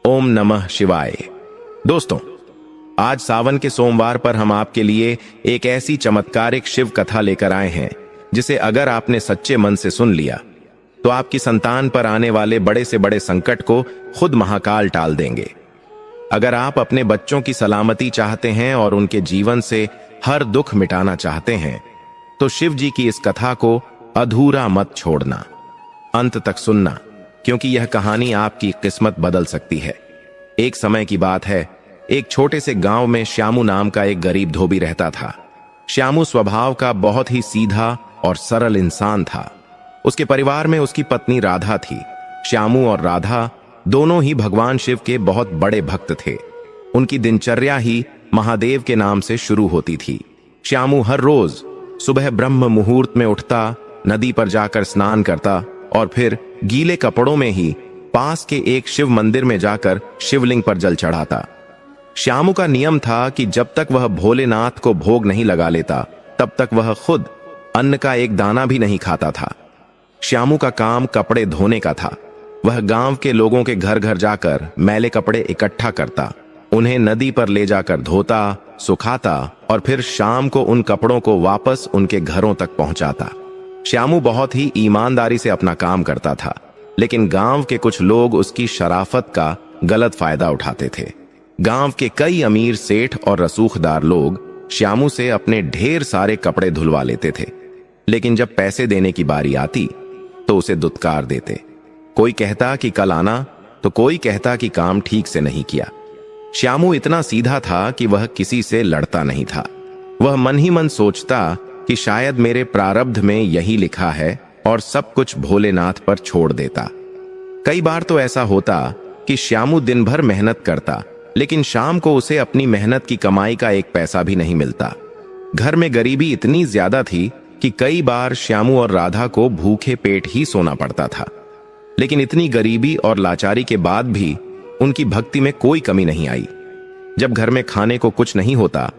ओम नमः शिवाय। दोस्तों, आज सावन के सोमवार पर हम आपके लिए एक ऐसी चमत्कारिक शिव कथा लेकर आए हैं जिसे अगर आपने सच्चे मन से सुन लिया तो आपकी संतान पर आने वाले बड़े से बड़े संकट को खुद महाकाल टाल देंगे। अगर आप अपने बच्चों की सलामती चाहते हैं और उनके जीवन से हर दुख मिटाना चाहते हैं तो शिव जी की इस कथा को अधूरा मत छोड़ना, अंत तक सुनना, क्योंकि यह कहानी आपकी किस्मत बदल सकती है। एक समय की बात है, एक छोटे से गांव में श्यामू नाम का एक गरीब धोबी रहता था। श्यामू स्वभाव का बहुत ही सीधा और सरल इंसान था। उसके परिवार में उसकी पत्नी राधा थी। श्यामू और राधा दोनों ही भगवान शिव के बहुत बड़े भक्त थे। उनकी दिनचर्या ही महादेव के नाम से शुरू होती थी। श्यामू हर रोज सुबह ब्रह्म मुहूर्त में उठता, नदी पर जाकर स्नान करता और फिर गीले कपड़ों में ही पास के एक शिव मंदिर में जाकर शिवलिंग पर जल चढ़ाता। श्यामू का नियम था कि जब तक वह भोलेनाथ को भोग नहीं लगा लेता तब तक वह खुद अन्न का एक दाना भी नहीं खाता था। श्यामू का काम कपड़े धोने का था। वह गांव के लोगों के घर घर जाकर मैले कपड़े इकट्ठा करता, उन्हें नदी पर ले जाकर धोता, सुखाता और फिर शाम को उन कपड़ों को वापस उनके घरों तक पहुंचाता। श्यामू बहुत ही ईमानदारी से अपना काम करता था, लेकिन गांव के कुछ लोग उसकी शराफत का गलत फायदा उठाते थे। गांव के कई अमीर सेठ और रसूखदार लोग श्यामू से अपने ढेर सारे कपड़े धुलवा लेते थे, लेकिन जब पैसे देने की बारी आती तो उसे दुत्कार देते। कोई कहता कि कल आना, तो कोई कहता कि काम ठीक से नहीं किया। श्यामू इतना सीधा था कि वह किसी से लड़ता नहीं था। वह मन ही मन सोचता कि शायद मेरे प्रारब्ध में यही लिखा है और सब कुछ भोलेनाथ पर छोड़ देता। कई बार तो ऐसा होता कि श्यामू दिन भर मेहनत करता, लेकिन शाम को उसे अपनी मेहनत की कमाई का एक पैसा भी नहीं मिलता। घर में गरीबी इतनी ज्यादा थी कि कई बार श्यामू और राधा को भूखे पेट ही सोना पड़ता था। लेकिन इतनी गरीबी और लाचारी के बाद भी उनकी भक्ति में कोई कमी नहीं आई। जब घर में खाने को कुछ नहीं होता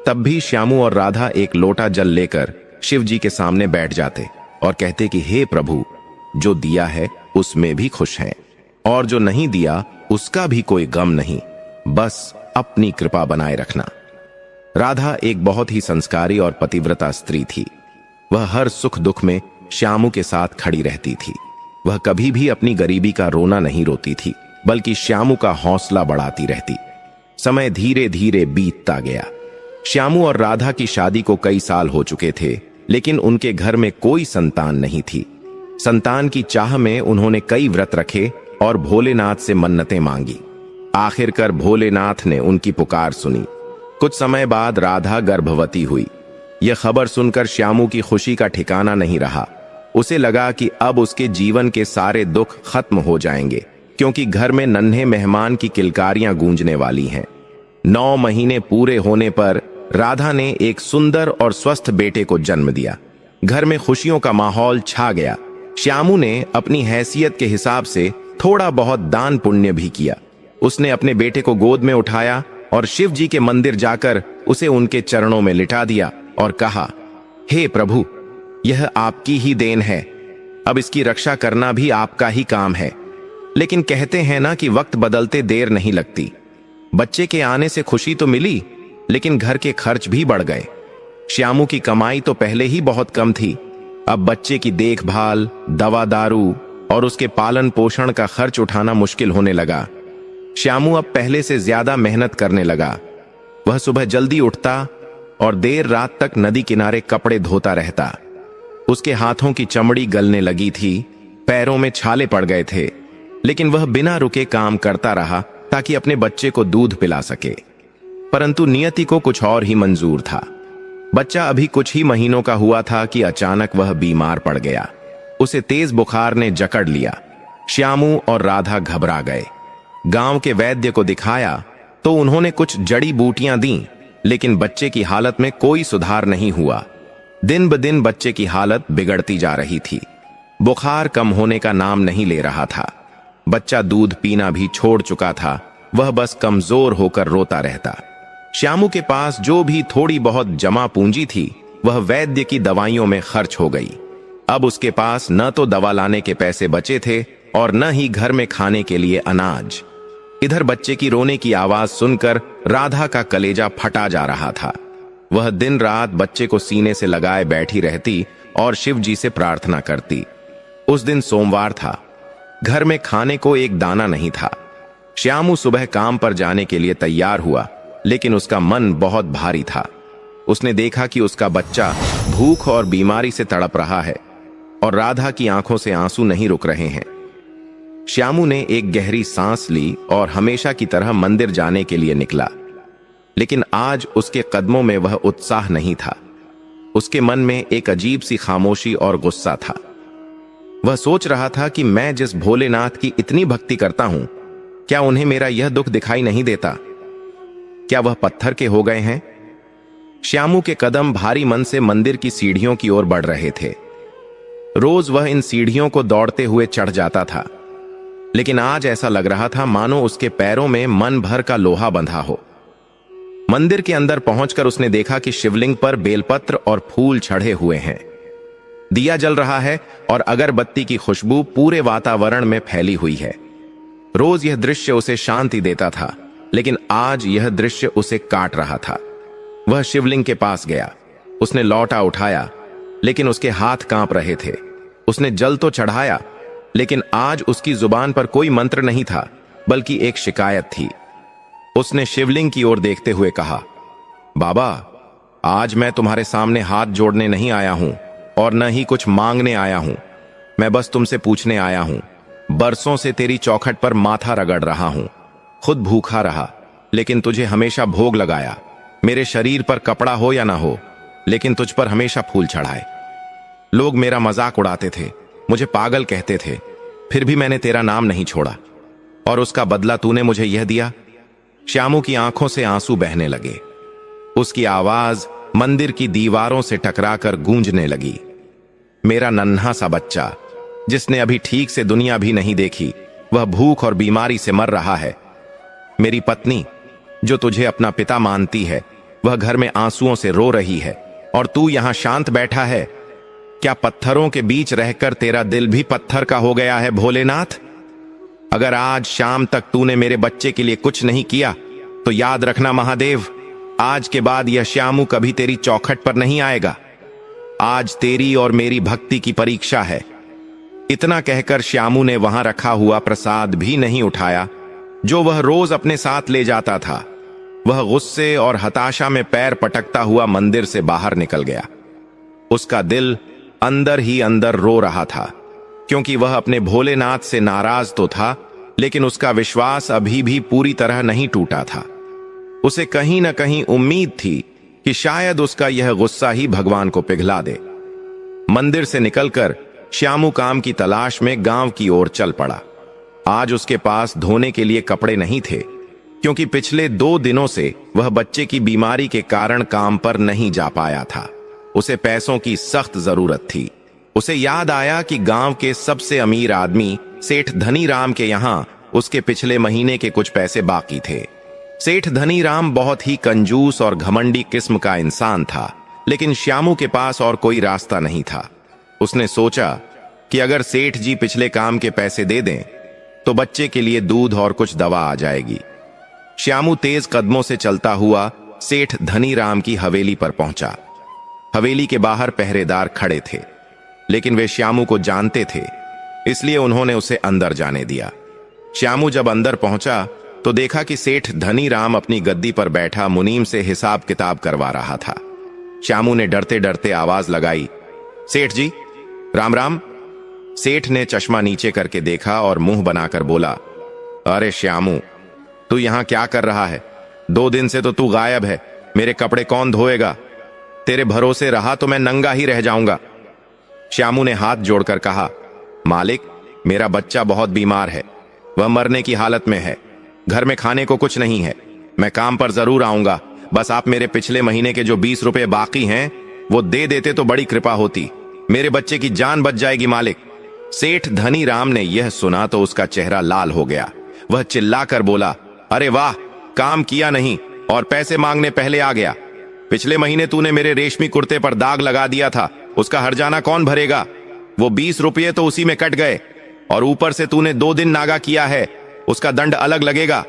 तब भी श्यामू और राधा एक लोटा जल लेकर शिव जी के सामने बैठ जाते और कहते कि हे प्रभु, जो दिया है उसमें भी खुश हैं और जो नहीं दिया उसका भी कोई गम नहीं, बस अपनी कृपा बनाए रखना। राधा एक बहुत ही संस्कारी और पतिव्रता स्त्री थी। वह हर सुख दुख में श्यामू के साथ खड़ी रहती थी। वह कभी भी अपनी गरीबी का रोना नहीं रोती थी, बल्कि श्यामू का हौसला बढ़ाती रहती। समय धीरे धीरे बीतता गया। श्यामू और राधा की शादी को कई साल हो चुके थे, लेकिन उनके घर में कोई संतान नहीं थी। संतान की चाह में उन्होंने कई व्रत रखे और भोलेनाथ से मन्नतें मांगी। आखिरकार भोलेनाथ ने उनकी पुकार सुनी। कुछ समय बाद राधा गर्भवती हुई। यह खबर सुनकर श्यामू की खुशी का ठिकाना नहीं रहा। उसे लगा कि अब उसके जीवन के सारे दुख खत्म हो जाएंगे, क्योंकि घर में नन्हे मेहमान की किलकारियां गूंजने वाली हैं। 9 महीने पूरे होने पर राधा ने एक सुंदर और स्वस्थ बेटे को जन्म दिया। घर में खुशियों का माहौल छा गया। श्यामू ने अपनी हैसियत के हिसाब से थोड़ा बहुत दान पुण्य भी किया। उसने अपने बेटे को गोद में उठाया और शिव जी के मंदिर जाकर उसे उनके चरणों में लिटा दिया और कहा, हे प्रभु, यह आपकी ही देन है, अब इसकी रक्षा करना भी आपका ही काम है। लेकिन कहते हैं ना कि वक्त बदलते देर नहीं लगती। बच्चे के आने से खुशी तो मिली, लेकिन घर के खर्च भी बढ़ गए। श्यामू की कमाई तो पहले ही बहुत कम थी, अब बच्चे की देखभाल, दवा दारू और उसके पालन पोषण का खर्च उठाना मुश्किल होने लगा। श्यामू अब पहले से ज्यादा मेहनत करने लगा। वह सुबह जल्दी उठता और देर रात तक नदी किनारे कपड़े धोता रहता। उसके हाथों की चमड़ी गलने लगी थी, पैरों में छाले पड़ गए थे, लेकिन वह बिना रुके काम करता रहा ताकि अपने बच्चे को दूध पिला सके। परंतु नियति को कुछ और ही मंजूर था। बच्चा अभी कुछ ही महीनों का हुआ था कि अचानक वह बीमार पड़ गया। उसे तेज बुखार ने जकड़ लिया। श्यामू और राधा घबरा गए। गांव के वैद्य को दिखाया तो उन्होंने कुछ जड़ी बूटियां दी, लेकिन बच्चे की हालत में कोई सुधार नहीं हुआ। दिन ब दिन बच्चे की हालत बिगड़ती जा रही थी। बुखार कम होने का नाम नहीं ले रहा था। बच्चा दूध पीना भी छोड़ चुका था। वह बस कमजोर होकर रोता रहता। श्यामू के पास जो भी थोड़ी बहुत जमा पूंजी थी वह वैद्य की दवाइयों में खर्च हो गई। अब उसके पास न तो दवा लाने के पैसे बचे थे और न ही घर में खाने के लिए अनाज। इधर बच्चे की रोने की आवाज सुनकर राधा का कलेजा फटा जा रहा था। वह दिन रात बच्चे को सीने से लगाए बैठी रहती और शिव जी से प्रार्थना करती। उस दिन सोमवार था। घर में खाने को एक दाना नहीं था। श्यामू सुबह काम पर जाने के लिए तैयार हुआ, लेकिन उसका मन बहुत भारी था। उसने देखा कि उसका बच्चा भूख और बीमारी से तड़प रहा है और राधा की आंखों से आंसू नहीं रुक रहे हैं। श्यामू ने एक गहरी सांस ली और हमेशा की तरह मंदिर जाने के लिए निकला। लेकिन आज उसके कदमों में वह उत्साह नहीं था। उसके मन में एक अजीब सी खामोशी और गुस्सा था। वह सोच रहा था कि मैं जिस भोलेनाथ की इतनी भक्ति करता हूं, क्या उन्हें मेरा यह दुख दिखाई नहीं देता? क्या वह पत्थर के हो गए हैं? श्यामू के कदम भारी मन से मंदिर की सीढ़ियों की ओर बढ़ रहे थे। रोज वह इन सीढ़ियों को दौड़ते हुए चढ़ जाता था, लेकिन आज ऐसा लग रहा था मानो उसके पैरों में मन भर का लोहा बंधा हो। मंदिर के अंदर पहुंचकर उसने देखा कि शिवलिंग पर बेलपत्र और फूल चढ़े हुए हैं। दिया जल रहा है और अगरबत्ती की खुशबू पूरे वातावरण में फैली हुई है। रोज यह दृश्य उसे शांति देता था, लेकिन आज यह दृश्य उसे काट रहा था। वह शिवलिंग के पास गया। उसने लौटा उठाया, लेकिन उसके हाथ कांप रहे थे। उसने जल तो चढ़ाया, लेकिन आज उसकी जुबान पर कोई मंत्र नहीं था, बल्कि एक शिकायत थी। उसने शिवलिंग की ओर देखते हुए कहा, बाबा, आज मैं तुम्हारे सामने हाथ जोड़ने नहीं आया हूं और न ही कुछ मांगने आया हूं। मैं बस तुमसे पूछने आया हूं। बरसों से तेरी चौखट पर माथा रगड़ रहा हूं, खुद भूखा रहा, लेकिन तुझे हमेशा भोग लगाया। मेरे शरीर पर कपड़ा हो या ना हो, लेकिन तुझ पर हमेशा फूल चढ़ाए। लोग मेरा मजाक उड़ाते थे, मुझे पागल कहते थे, फिर भी मैंने तेरा नाम नहीं छोड़ा। और उसका बदला तूने मुझे यह दिया। श्यामू की आंखों से आंसू बहने लगे। उसकी आवाज मंदिर की दीवारों से टकराकर गूंजने लगी। मेरा नन्हा सा बच्चा, जिसने अभी ठीक से दुनिया भी नहीं देखी, वह भूख और बीमारी से मर रहा है। मेरी पत्नी, जो तुझे अपना पिता मानती है, वह घर में आंसुओं से रो रही है और तू यहां शांत बैठा है। क्या पत्थरों के बीच रहकर तेरा दिल भी पत्थर का हो गया है भोलेनाथ? अगर आज शाम तक तूने मेरे बच्चे के लिए कुछ नहीं किया, तो याद रखना महादेव, आज के बाद यह श्यामू कभी तेरी चौखट पर नहीं आएगा। आज तेरी और मेरी भक्ति की परीक्षा है। इतना कहकर श्यामू ने वहां रखा हुआ प्रसाद भी नहीं उठाया, जो वह रोज अपने साथ ले जाता था। वह गुस्से और हताशा में पैर पटकता हुआ मंदिर से बाहर निकल गया। उसका दिल अंदर ही अंदर रो रहा था, क्योंकि वह अपने भोलेनाथ से नाराज तो था, लेकिन उसका विश्वास अभी भी पूरी तरह नहीं टूटा था। उसे कहीं न कहीं उम्मीद थी कि शायद उसका यह गुस्सा ही भगवान को पिघला दे। मंदिर से निकलकर श्यामू काम की तलाश में गांव की ओर चल पड़ा। आज उसके पास धोने के लिए कपड़े नहीं थे, क्योंकि पिछले 2 दिनों से वह बच्चे की बीमारी के कारण काम पर नहीं जा पाया था। उसे पैसों की सख्त जरूरत थी। उसे याद आया कि गांव के सबसे अमीर आदमी सेठ धनीराम के यहां उसके पिछले महीने के कुछ पैसे बाकी थे। सेठ धनीराम बहुत ही कंजूस और घमंडी किस्म का इंसान था, लेकिन श्यामू के पास और कोई रास्ता नहीं था। उसने सोचा कि अगर सेठ जी पिछले काम के पैसे दे दें, तो बच्चे के लिए दूध और कुछ दवा आ जाएगी। श्यामू तेज कदमों से चलता हुआ सेठ धनीराम की हवेली पर पहुंचा। हवेली के बाहर पहरेदार खड़े थे, लेकिन वे श्यामू को जानते थे, इसलिए उन्होंने उसे अंदर जाने दिया। श्यामू जब अंदर पहुंचा तो देखा कि सेठ धनीराम अपनी गद्दी पर बैठा मुनीम से हिसाब किताब करवा रहा था। श्यामू ने डरते डरते आवाज लगाई, सेठ जी, राम राम। सेठ ने चश्मा नीचे करके देखा और मुंह बनाकर बोला, अरे श्यामू, तू यहां क्या कर रहा है? 2 दिन से तो तू गायब है। मेरे कपड़े कौन धोएगा? तेरे भरोसे रहा तो मैं नंगा ही रह जाऊंगा। श्यामू ने हाथ जोड़कर कहा, मालिक, मेरा बच्चा बहुत बीमार है, वह मरने की हालत में है। घर में खाने को कुछ नहीं है। मैं काम पर जरूर आऊंगा, बस आप मेरे पिछले महीने के जो 20 रुपए बाकी हैं वो दे देते तो बड़ी कृपा होती। मेरे बच्चे की जान बच जाएगी मालिक। सेठ धनीराम ने यह सुना तो उसका चेहरा लाल हो गया। वह चिल्लाकर बोला, अरे वाह, काम किया नहीं और पैसे मांगने पहले आ गया। पिछले महीने तूने मेरे रेशमी कुर्ते पर दाग लगा दिया था, उसका हर्जाना कौन भरेगा? वो 20 रुपये तो उसी में कट गए, और ऊपर से तूने 2 दिन नागा किया है, उसका दंड अलग लगेगा।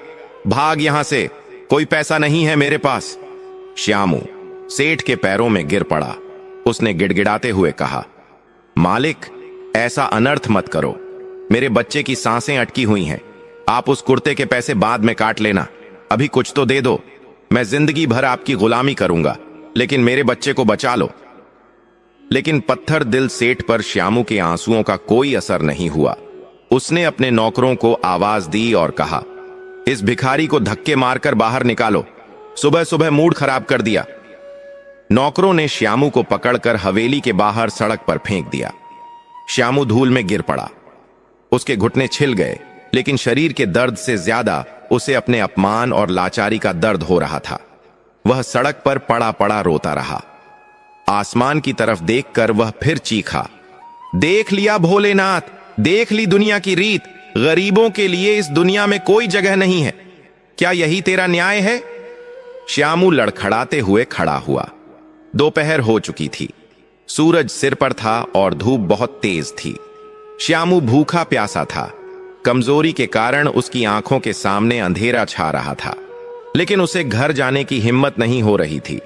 भाग यहां से, कोई पैसा नहीं है मेरे पास। श्यामू सेठ के पैरों में गिर पड़ा। उसने गिड़गिड़ाते हुए कहा, मालिक, ऐसा अनर्थ मत करो। मेरे बच्चे की सांसें अटकी हुई हैं। आप उस कुर्ते के पैसे बाद में काट लेना, अभी कुछ तो दे दो। मैं जिंदगी भर आपकी गुलामी करूंगा, लेकिन मेरे बच्चे को बचा लो। लेकिन पत्थर दिल सेठ पर श्यामू के आंसुओं का कोई असर नहीं हुआ। उसने अपने नौकरों को आवाज दी और कहा, इस भिखारी को धक्के मारकर बाहर निकालो। सुबह सुबह मूड खराब कर दिया। नौकरों ने श्यामू को पकड़कर हवेली के बाहर सड़क पर फेंक दिया। श्यामू धूल में गिर पड़ा। उसके घुटने छिल गए, लेकिन शरीर के दर्द से ज्यादा उसे अपने अपमान और लाचारी का दर्द हो रहा था। वह सड़क पर पड़ा पड़ा रोता रहा। आसमान की तरफ देखकर वह फिर चीखा, देख लिया भोलेनाथ, देख ली दुनिया की रीत। गरीबों के लिए इस दुनिया में कोई जगह नहीं है। क्या यही तेरा न्याय है? श्यामू लड़खड़ाते हुए खड़ा हुआ। दोपहर हो चुकी थी। सूरज सिर पर था और धूप बहुत तेज थी। श्यामू भूखा प्यासा था। कमजोरी के कारण उसकी आंखों के सामने अंधेरा छा रहा था, लेकिन उसे घर जाने की हिम्मत नहीं हो रही थी।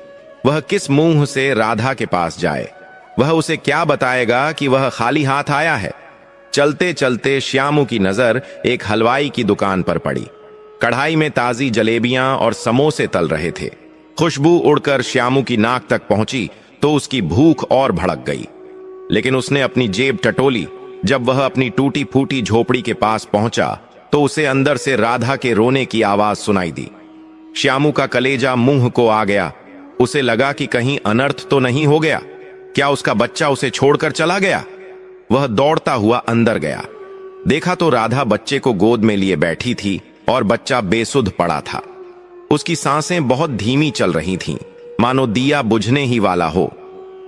वह किस मुंह से राधा के पास जाए? वह उसे क्या बताएगा कि वह खाली हाथ आया है? चलते चलते श्यामू की नजर एक हलवाई की दुकान पर पड़ी। कढ़ाई में ताजी जलेबियां और समोसे तल रहे थे। खुशबू उड़कर श्यामू की नाक तक पहुंची तो उसकी भूख और भड़क गई। लेकिन उसने अपनी जेब टटोली। जब वह अपनी टूटी फूटी झोपड़ी के पास पहुंचा तो उसे अंदर से राधा के रोने की आवाज सुनाई दी। श्यामू का कलेजा मुंह को आ गया। उसे लगा कि कहीं अनर्थ तो नहीं हो गया। क्या उसका बच्चा उसे छोड़कर चला गया? वह दौड़ता हुआ अंदर गया। देखा तो राधा बच्चे को गोद में लिए बैठी थी और बच्चा बेसुध पड़ा था। उसकी सांसें बहुत धीमी चल रही थीं, मानो दिया बुझने ही वाला हो।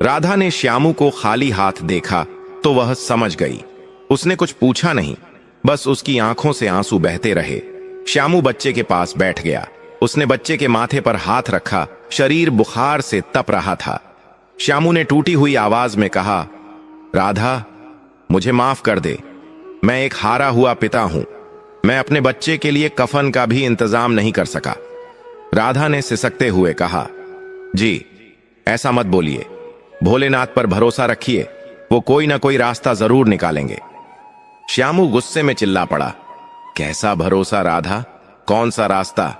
राधा ने श्यामू को खाली हाथ देखा तो वह समझ गई। उसने कुछ पूछा नहीं, बस उसकी आंखों से आंसू बहते रहे। श्यामू बच्चे के पास बैठ गया। उसने बच्चे के माथे पर हाथ रखा। शरीर बुखार से तप रहा था। श्यामू ने टूटी हुई आवाज में कहा, राधा, मुझे माफ कर दे। मैं एक हारा हुआ पिता हूं। मैं अपने बच्चे के लिए कफन का भी इंतजाम नहीं कर सका। राधा ने सिसकते हुए कहा, जी, ऐसा मत बोलिए। भोलेनाथ पर भरोसा रखिए, वो कोई ना कोई रास्ता जरूर निकालेंगे। श्यामू गुस्से में चिल्ला पड़ा, कैसा भरोसा राधा? कौन सा रास्ता?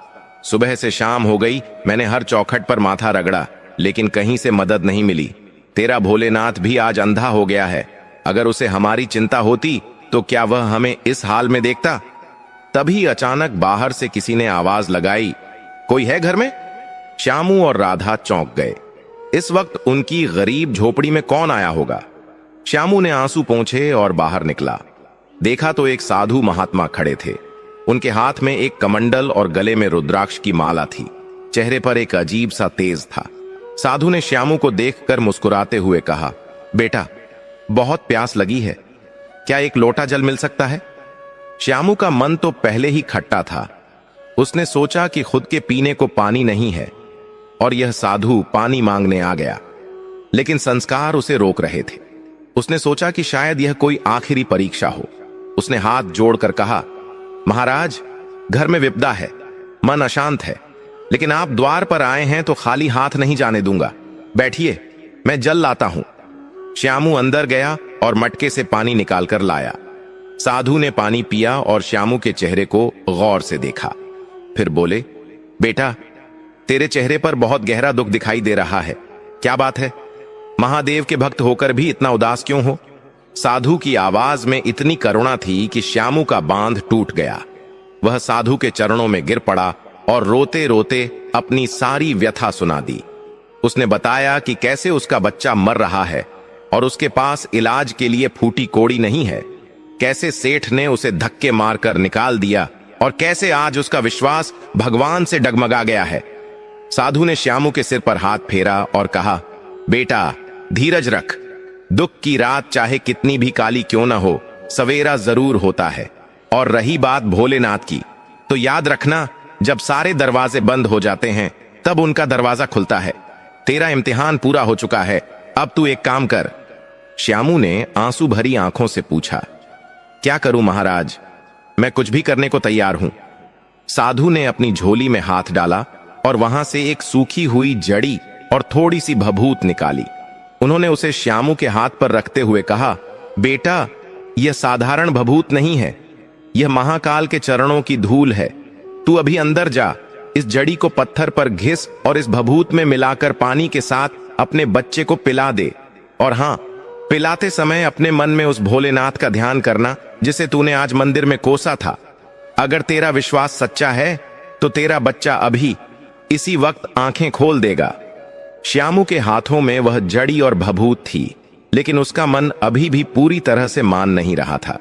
सुबह से शाम हो गई, मैंने हर चौखट पर माथा रगड़ा, लेकिन कहीं से मदद नहीं मिली। तेरा भोलेनाथ भी आज अंधा हो गया है। अगर उसे हमारी चिंता होती तो क्या वह हमें इस हाल में देखता? तभी अचानक बाहर से किसी ने आवाज लगाई, कोई है घर में? श्यामू और राधा चौंक गए। इस वक्त उनकी गरीब झोपड़ी में कौन आया होगा? श्यामू ने आंसू पोंछे और बाहर निकला। देखा तो एक साधु महात्मा खड़े थे। उनके हाथ में एक कमंडल और गले में रुद्राक्ष की माला थी। चेहरे पर एक अजीब सा तेज था। साधु ने श्यामू को देखकर मुस्कुराते हुए कहा, बेटा, बहुत प्यास लगी है, क्या एक लोटा जल मिल सकता है? श्यामू का मन तो पहले ही खट्टा था। उसने सोचा कि खुद के पीने को पानी नहीं है और यह साधु पानी मांगने आ गया, लेकिन संस्कार उसे रोक रहे थे। उसने सोचा कि शायद यह कोई आखिरी परीक्षा हो। उसने हाथ जोड़कर कहा, महाराज, घर में विपदा है, मन अशांत है, लेकिन आप द्वार पर आए हैं तो खाली हाथ नहीं जाने दूंगा। बैठिए, मैं जल लाता हूं। श्यामू अंदर गया और मटके से पानी निकालकर लाया। साधु ने पानी पिया और श्यामू के चेहरे को गौर से देखा। फिर बोले, बेटा, तेरे चेहरे पर बहुत गहरा दुख दिखाई दे रहा है। क्या बात है? महादेव के भक्त होकर भी इतना उदास क्यों हो? साधु की आवाज में इतनी करुणा थी कि श्यामू का बांध टूट गया। वह साधु के चरणों में गिर पड़ा और रोते रोते अपनी सारी व्यथा सुना दी। उसने बताया कि कैसे उसका बच्चा मर रहा है और उसके पास इलाज के लिए फूटी कोड़ी नहीं है, कैसे सेठ ने उसे धक्के मारकर निकाल दिया और कैसे आज उसका विश्वास भगवान से डगमगा गया है। साधु ने श्यामू के सिर पर हाथ फेरा और कहा, बेटा, धीरज रख। दुख की रात चाहे कितनी भी काली क्यों न हो, सवेरा जरूर होता है। और रही बात भोलेनाथ की, तो याद रखना, जब सारे दरवाजे बंद हो जाते हैं तब उनका दरवाजा खुलता है। तेरा इम्तिहान पूरा हो चुका है, अब तू एक काम कर। श्यामू ने आंसू भरी आंखों से पूछा, क्या करूं महाराज? मैं कुछ भी करने को तैयार हूं। साधु ने अपनी झोली में हाथ डाला और वहां से एक सूखी हुई जड़ी और थोड़ी सी भभूत निकाली। उन्होंने उसे श्यामू के हाथ पर रखते हुए कहा, बेटा, यह साधारण भभूत नहीं है, यह महाकाल के चरणों की धूल है। तू अभी अंदर जा, इस जड़ी को पत्थर पर घिस और इस भभूत में मिलाकर पानी के साथ अपने बच्चे को पिला दे। और हां, पिलाते समय अपने मन में उस भोलेनाथ का ध्यान करना जिसे तूने आज मंदिर में कोसा था। अगर तेरा विश्वास सच्चा है तो तेरा बच्चा अभी इसी वक्त आंखें खोल देगा। श्यामू के हाथों में वह जड़ी और भभूत थी, लेकिन उसका मन अभी भी पूरी तरह से मान नहीं रहा था।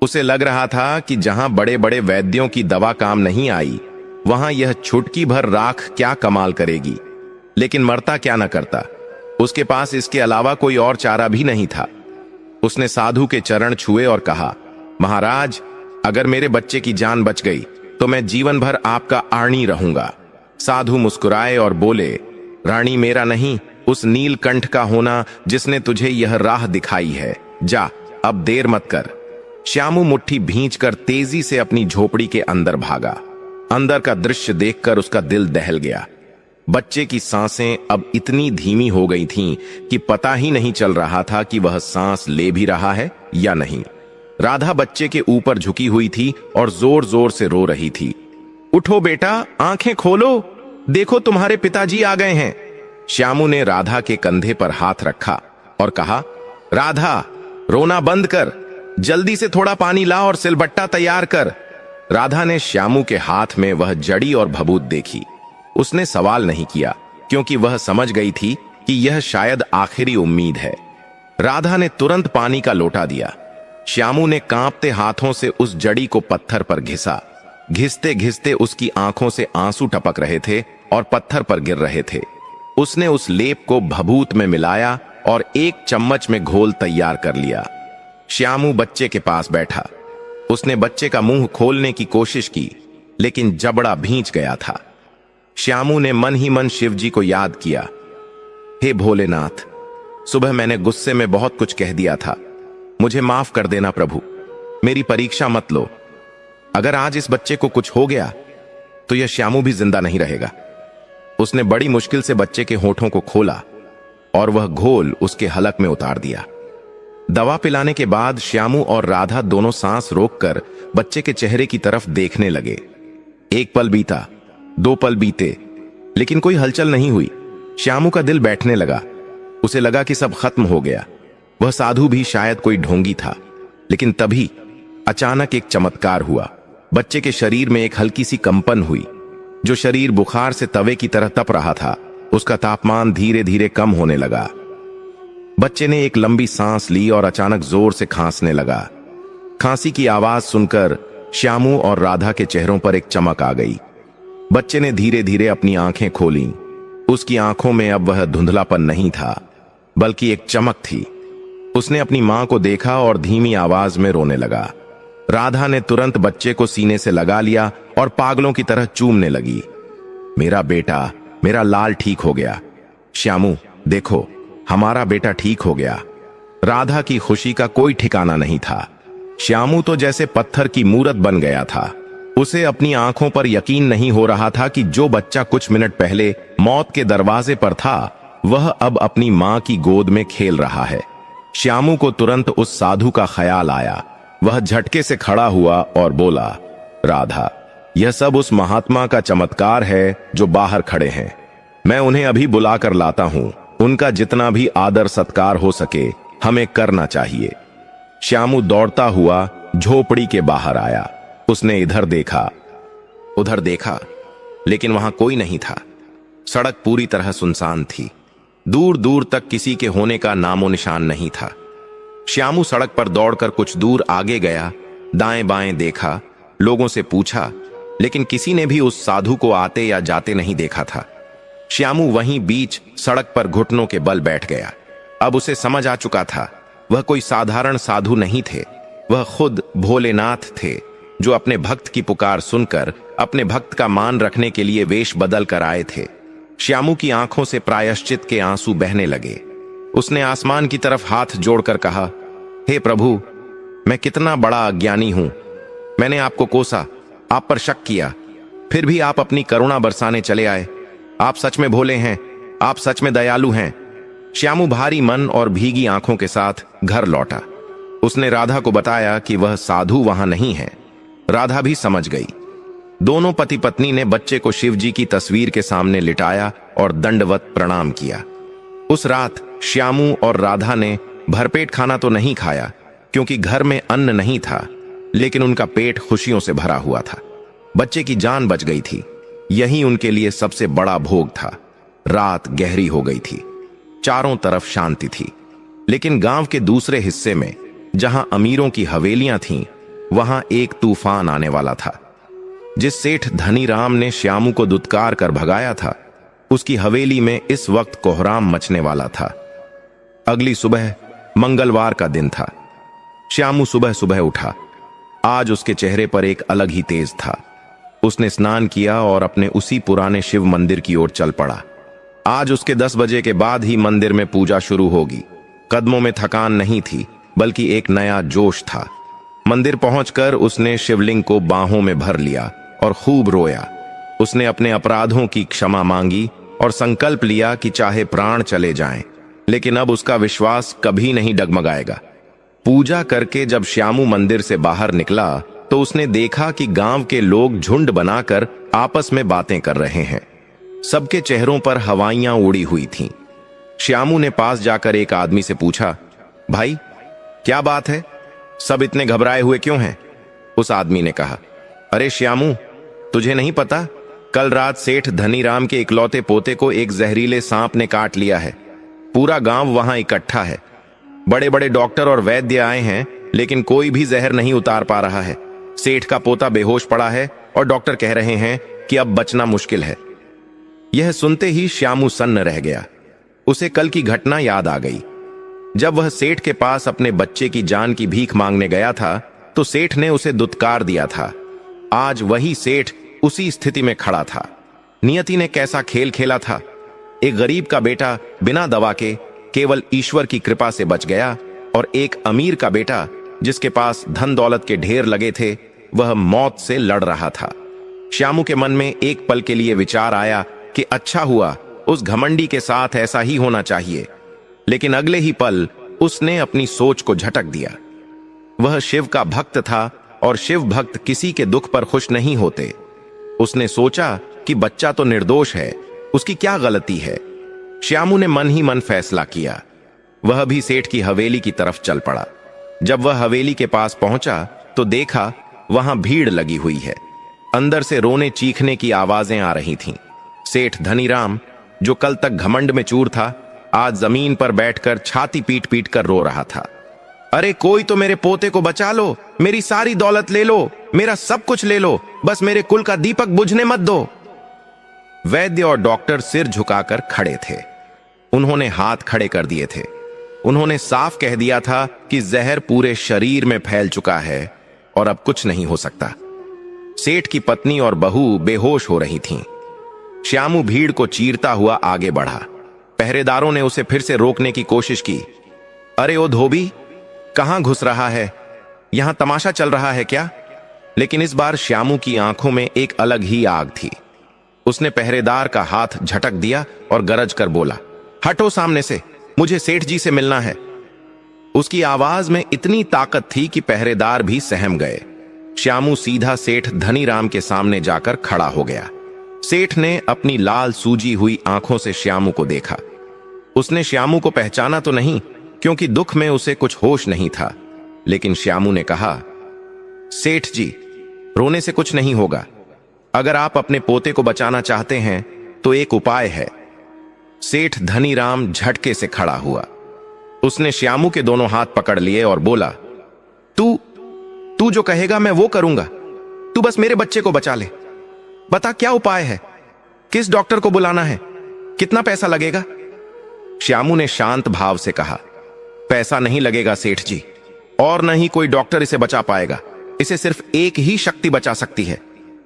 उसे लग रहा था कि जहां बड़े बड़े वैद्यों की दवा काम नहीं आई, वहां यह छुटकी भर राख क्या कमाल करेगी। लेकिन मरता क्या न करता, उसके पास इसके अलावा कोई और चारा भी नहीं था। उसने साधु के चरण छुए और कहा, महाराज, अगर मेरे बच्चे की जान बच गई तो मैं जीवन भर आपका आर्णी रहूंगा। साधु मुस्कुराए और बोले, रानी मेरा नहीं, उस नीलकंठ का होना जिसने तुझे यह राह दिखाई है। जा, अब देर मत कर। श्यामू मुट्ठी भींचकर तेजी से अपनी झोपड़ी के अंदर भागा। अंदर का दृश्य देखकर उसका दिल दहल गया। बच्चे की सांसें अब इतनी धीमी हो गई थीं कि पता ही नहीं चल रहा था कि वह सांस ले भी रहा है या नहीं। राधा बच्चे के ऊपर झुकी हुई थी और जोर जोर से रो रही थी। उठो बेटा, आंखें खोलो, देखो तुम्हारे पिताजी आ गए हैं। श्यामू ने राधा के कंधे पर हाथ रखा और कहा, राधा, रोना बंद कर, जल्दी से थोड़ा पानी ला और सिलबट्टा तैयार कर। राधा ने श्यामू के हाथ में वह जड़ी और भभूत देखी। उसने सवाल नहीं किया, क्योंकि वह समझ गई थी कि यह शायद आखिरी उम्मीद है। राधा ने तुरंत पानी का लोटा दिया। श्यामू ने कांपते हाथों से उस जड़ी को पत्थर पर घिसा। घिसते घिसते उसकी आंखों से आंसू टपक रहे थे और पत्थर पर गिर रहे थे। उसने उस लेप को भभूत में मिलाया और एक चम्मच में घोल तैयार कर लिया। श्यामू बच्चे के पास बैठा। उसने बच्चे का मुंह खोलने की कोशिश की, लेकिन जबड़ा भींच गया था। श्यामू ने मन ही मन शिवजी को याद किया, हे भोलेनाथ, सुबह मैंने गुस्से में बहुत कुछ कह दिया था, मुझे माफ कर देना प्रभु, मेरी परीक्षा मत लो। अगर आज इस बच्चे को कुछ हो गया तो यह श्यामू भी जिंदा नहीं रहेगा। उसने बड़ी मुश्किल से बच्चे के होठों को खोला और वह घोल उसके हलक में उतार दिया। दवा पिलाने के बाद श्यामू और राधा दोनों सांस रोककर बच्चे के चेहरे की तरफ देखने लगे। एक पल बीता, 2 पल बीते, लेकिन कोई हलचल नहीं हुई। श्यामू का दिल बैठने लगा। उसे लगा कि सब खत्म हो गया। वह साधु भी शायद कोई ढोंगी था। लेकिन तभी अचानक एक चमत्कार हुआ। बच्चे के शरीर में एक हल्की सी कंपन हुई। जो शरीर बुखार से तवे की तरह तप रहा था, उसका तापमान धीरे धीरे कम होने लगा। बच्चे ने एक लंबी सांस ली और अचानक जोर से खांसने लगा। खांसी की आवाज सुनकर श्यामू और राधा के चेहरों पर एक चमक आ गई। बच्चे ने धीरे धीरे अपनी आंखें खोलीं। उसकी आंखों में अब वह धुंधलापन नहीं था, बल्कि एक चमक थी। उसने अपनी मां को देखा और धीमी आवाज में रोने लगा। राधा ने तुरंत बच्चे को सीने से लगा लिया और पागलों की तरह चूमने लगी। मेरा बेटा, मेरा लाल ठीक हो गया। श्यामू, देखो, हमारा बेटा ठीक हो गया। राधा की खुशी का कोई ठिकाना नहीं था। श्यामू तो जैसे पत्थर की मूरत बन गया था। उसे अपनी आंखों पर यकीन नहीं हो रहा था कि जो बच्चा कुछ मिनट पहले मौत के दरवाजे पर था, वह अब अपनी मां की गोद में खेल रहा है। श्यामू को तुरंत उस साधु का ख्याल आया। वह झटके से खड़ा हुआ और बोला, राधा, यह सब उस महात्मा का चमत्कार है जो बाहर खड़े हैं। मैं उन्हें अभी बुलाकर लाता हूं। उनका जितना भी आदर सत्कार हो सके हमें करना चाहिए। श्यामू दौड़ता हुआ झोपड़ी के बाहर आया। उसने इधर देखा, उधर देखा, लेकिन वहां कोई नहीं था। सड़क पूरी तरह सुनसान थी। दूर दूर तक किसी के होने का नामो निशान नहीं था। श्यामू सड़क पर दौड़कर कुछ दूर आगे गया। दाएं बाएं देखा, लोगों से पूछा, लेकिन किसी ने भी उस साधु को आते या जाते नहीं देखा था। श्यामू वहीं बीच सड़क पर घुटनों के बल बैठ गया। अब उसे समझ आ चुका था, वह कोई साधारण साधु नहीं थे। वह खुद भोलेनाथ थे, जो अपने भक्त की पुकार सुनकर अपने भक्त का मान रखने के लिए वेश बदल कर आए थे। श्यामू की आंखों से प्रायश्चित के आंसू बहने लगे। उसने आसमान की तरफ हाथ जोड़कर कहा, हे प्रभु, मैं कितना बड़ा अज्ञानी हूं। मैंने आपको कोसा, आप पर शक किया, फिर भी आप अपनी करुणा बरसाने चले आए। आप सच में भोले हैं, आप सच में दयालु हैं। श्यामू भारी मन और भीगी आंखों के साथ घर लौटा। उसने राधा को बताया कि वह साधु वहां नहीं है। राधा भी समझ गई। दोनों पति पत्नी ने बच्चे को शिव जी की तस्वीर के सामने लिटाया और दंडवत प्रणाम किया। उस रात श्यामू और राधा ने भरपेट खाना तो नहीं खाया, क्योंकि घर में अन्न नहीं था, लेकिन उनका पेट खुशियों से भरा हुआ था। बच्चे की जान बच गई थी, यही उनके लिए सबसे बड़ा भोग था। रात गहरी हो गई थी, चारों तरफ शांति थी, लेकिन गांव के दूसरे हिस्से में, जहां अमीरों की हवेलियां थीं, वहां एक तूफान आने वाला था। जिस सेठ धनीराम ने श्यामू को दुत्कार कर भगाया था, उसकी हवेली में इस वक्त कोहराम मचने वाला था। अगली सुबह मंगलवार का दिन था। श्यामू सुबह सुबह उठा। आज उसके चेहरे पर एक अलग ही तेज था। उसने स्नान किया और अपने उसी पुराने शिव मंदिर की ओर चल पड़ा। आज उसके 10 बजे के बाद ही मंदिर में पूजा शुरू होगी। कदमों में थकान नहीं थी, बल्कि एक नया जोश था। मंदिर पहुंचकर उसने शिवलिंग को बाहों में भर लिया और खूब रोया। उसने अपने अपराधों की क्षमा मांगी और संकल्प लिया कि चाहे प्राण चले जाएं, लेकिन अब उसका विश्वास कभी नहीं डगमगाएगा। पूजा करके जब श्यामू मंदिर से बाहर निकला, तो उसने देखा कि गांव के लोग झुंड बनाकर आपस में बातें कर रहे हैं। सबके चेहरों पर हवाइयां उड़ी हुई थीं। श्यामू ने पास जाकर एक आदमी से पूछा, भाई क्या बात है, सब इतने घबराए हुए क्यों हैं? उस आदमी ने कहा, अरे श्यामू, तुझे नहीं पता, कल रात सेठ धनीराम के इकलौते पोते को एक जहरीले सांप ने काट लिया है। पूरा गांव वहां इकट्ठा है। बड़े बड़े डॉक्टर और वैद्य आए हैं, लेकिन कोई भी जहर नहीं उतार पा रहा है। सेठ का पोता बेहोश पड़ा है और डॉक्टर कह रहे हैं कि अब बचना मुश्किल है। यह सुनते ही श्यामू सन्न रह गया। उसे कल की घटना याद आ गई। जब वह सेठ के पास अपने बच्चे की जान की भीख मांगने गया था, तो सेठ ने उसे दुत्कार दिया था। आज वही सेठ उसी स्थिति में खड़ा था। नियति ने कैसा खेल खेला था। एक गरीब का बेटा बिना दवा के केवल ईश्वर की कृपा से बच गया, और एक अमीर का बेटा जिसके पास धन दौलत के ढेर लगे थे, वह मौत से लड़ रहा था। श्यामू के मन में एक पल के लिए विचार आया कि अच्छा हुआ, उस घमंडी के साथ ऐसा ही होना चाहिए। लेकिन अगले ही पल उसने अपनी सोच को झटक दिया। वह शिव का भक्त था, और शिव भक्त किसी के दुख पर खुश नहीं होते। उसने सोचा कि बच्चा तो निर्दोष है, उसकी क्या गलती है। श्यामू ने मन ही मन फैसला किया। वह भी सेठ की हवेली की तरफ चल पड़ा। जब वह हवेली के पास पहुंचा, तो देखा वहां भीड़ लगी हुई है। अंदर से रोने चीखने की आवाजें आ रही थीं। सेठ धनीराम, जो कल तक घमंड में चूर था, आज जमीन पर बैठकर छाती पीट पीट कर रो रहा था। अरे कोई तो मेरे पोते को बचा लो, मेरी सारी दौलत ले लो, मेरा सब कुछ ले लो, बस मेरे कुल का दीपक बुझने मत दो। वैद्य और डॉक्टर सिर झुकाकर खड़े थे। उन्होंने हाथ खड़े कर दिए थे। उन्होंने साफ कह दिया था कि जहर पूरे शरीर में फैल चुका है और अब कुछ नहीं हो सकता। सेठ की पत्नी और बहू बेहोश हो रही थीं। श्यामू भीड़ को चीरता हुआ आगे बढ़ा। पहरेदारों ने उसे फिर से रोकने की कोशिश की। अरे ओ धोबी, कहां घुस रहा है? यहां तमाशा चल रहा है क्या? लेकिन इस बार श्यामू की आंखों में एक अलग ही आग थी। उसने पहरेदार का हाथ झटक दिया और गरज कर बोला, हटो सामने से, मुझे सेठ जी से मिलना है। उसकी आवाज में इतनी ताकत थी कि पहरेदार भी सहम गए। श्यामू सीधा सेठ धनीराम के सामने जाकर खड़ा हो गया। सेठ ने अपनी लाल सूजी हुई आंखों से श्यामू को देखा। उसने श्यामू को पहचाना तो नहीं, क्योंकि दुख में उसे कुछ होश नहीं था, लेकिन श्यामू ने कहा, सेठ जी, रोने से कुछ नहीं होगा। अगर आप अपने पोते को बचाना चाहते हैं तो एक उपाय है। सेठ धनीराम झटके से खड़ा हुआ। उसने श्यामू के दोनों हाथ पकड़ लिए और बोला, तू जो कहेगा मैं वो करूंगा। तू बस मेरे बच्चे को बचा ले। बता क्या उपाय है, किस डॉक्टर को बुलाना है, कितना पैसा लगेगा? श्यामू ने शांत भाव से कहा, पैसा नहीं लगेगा सेठ जी, और न ही कोई डॉक्टर इसे बचा पाएगा। इसे सिर्फ एक ही शक्ति बचा सकती है।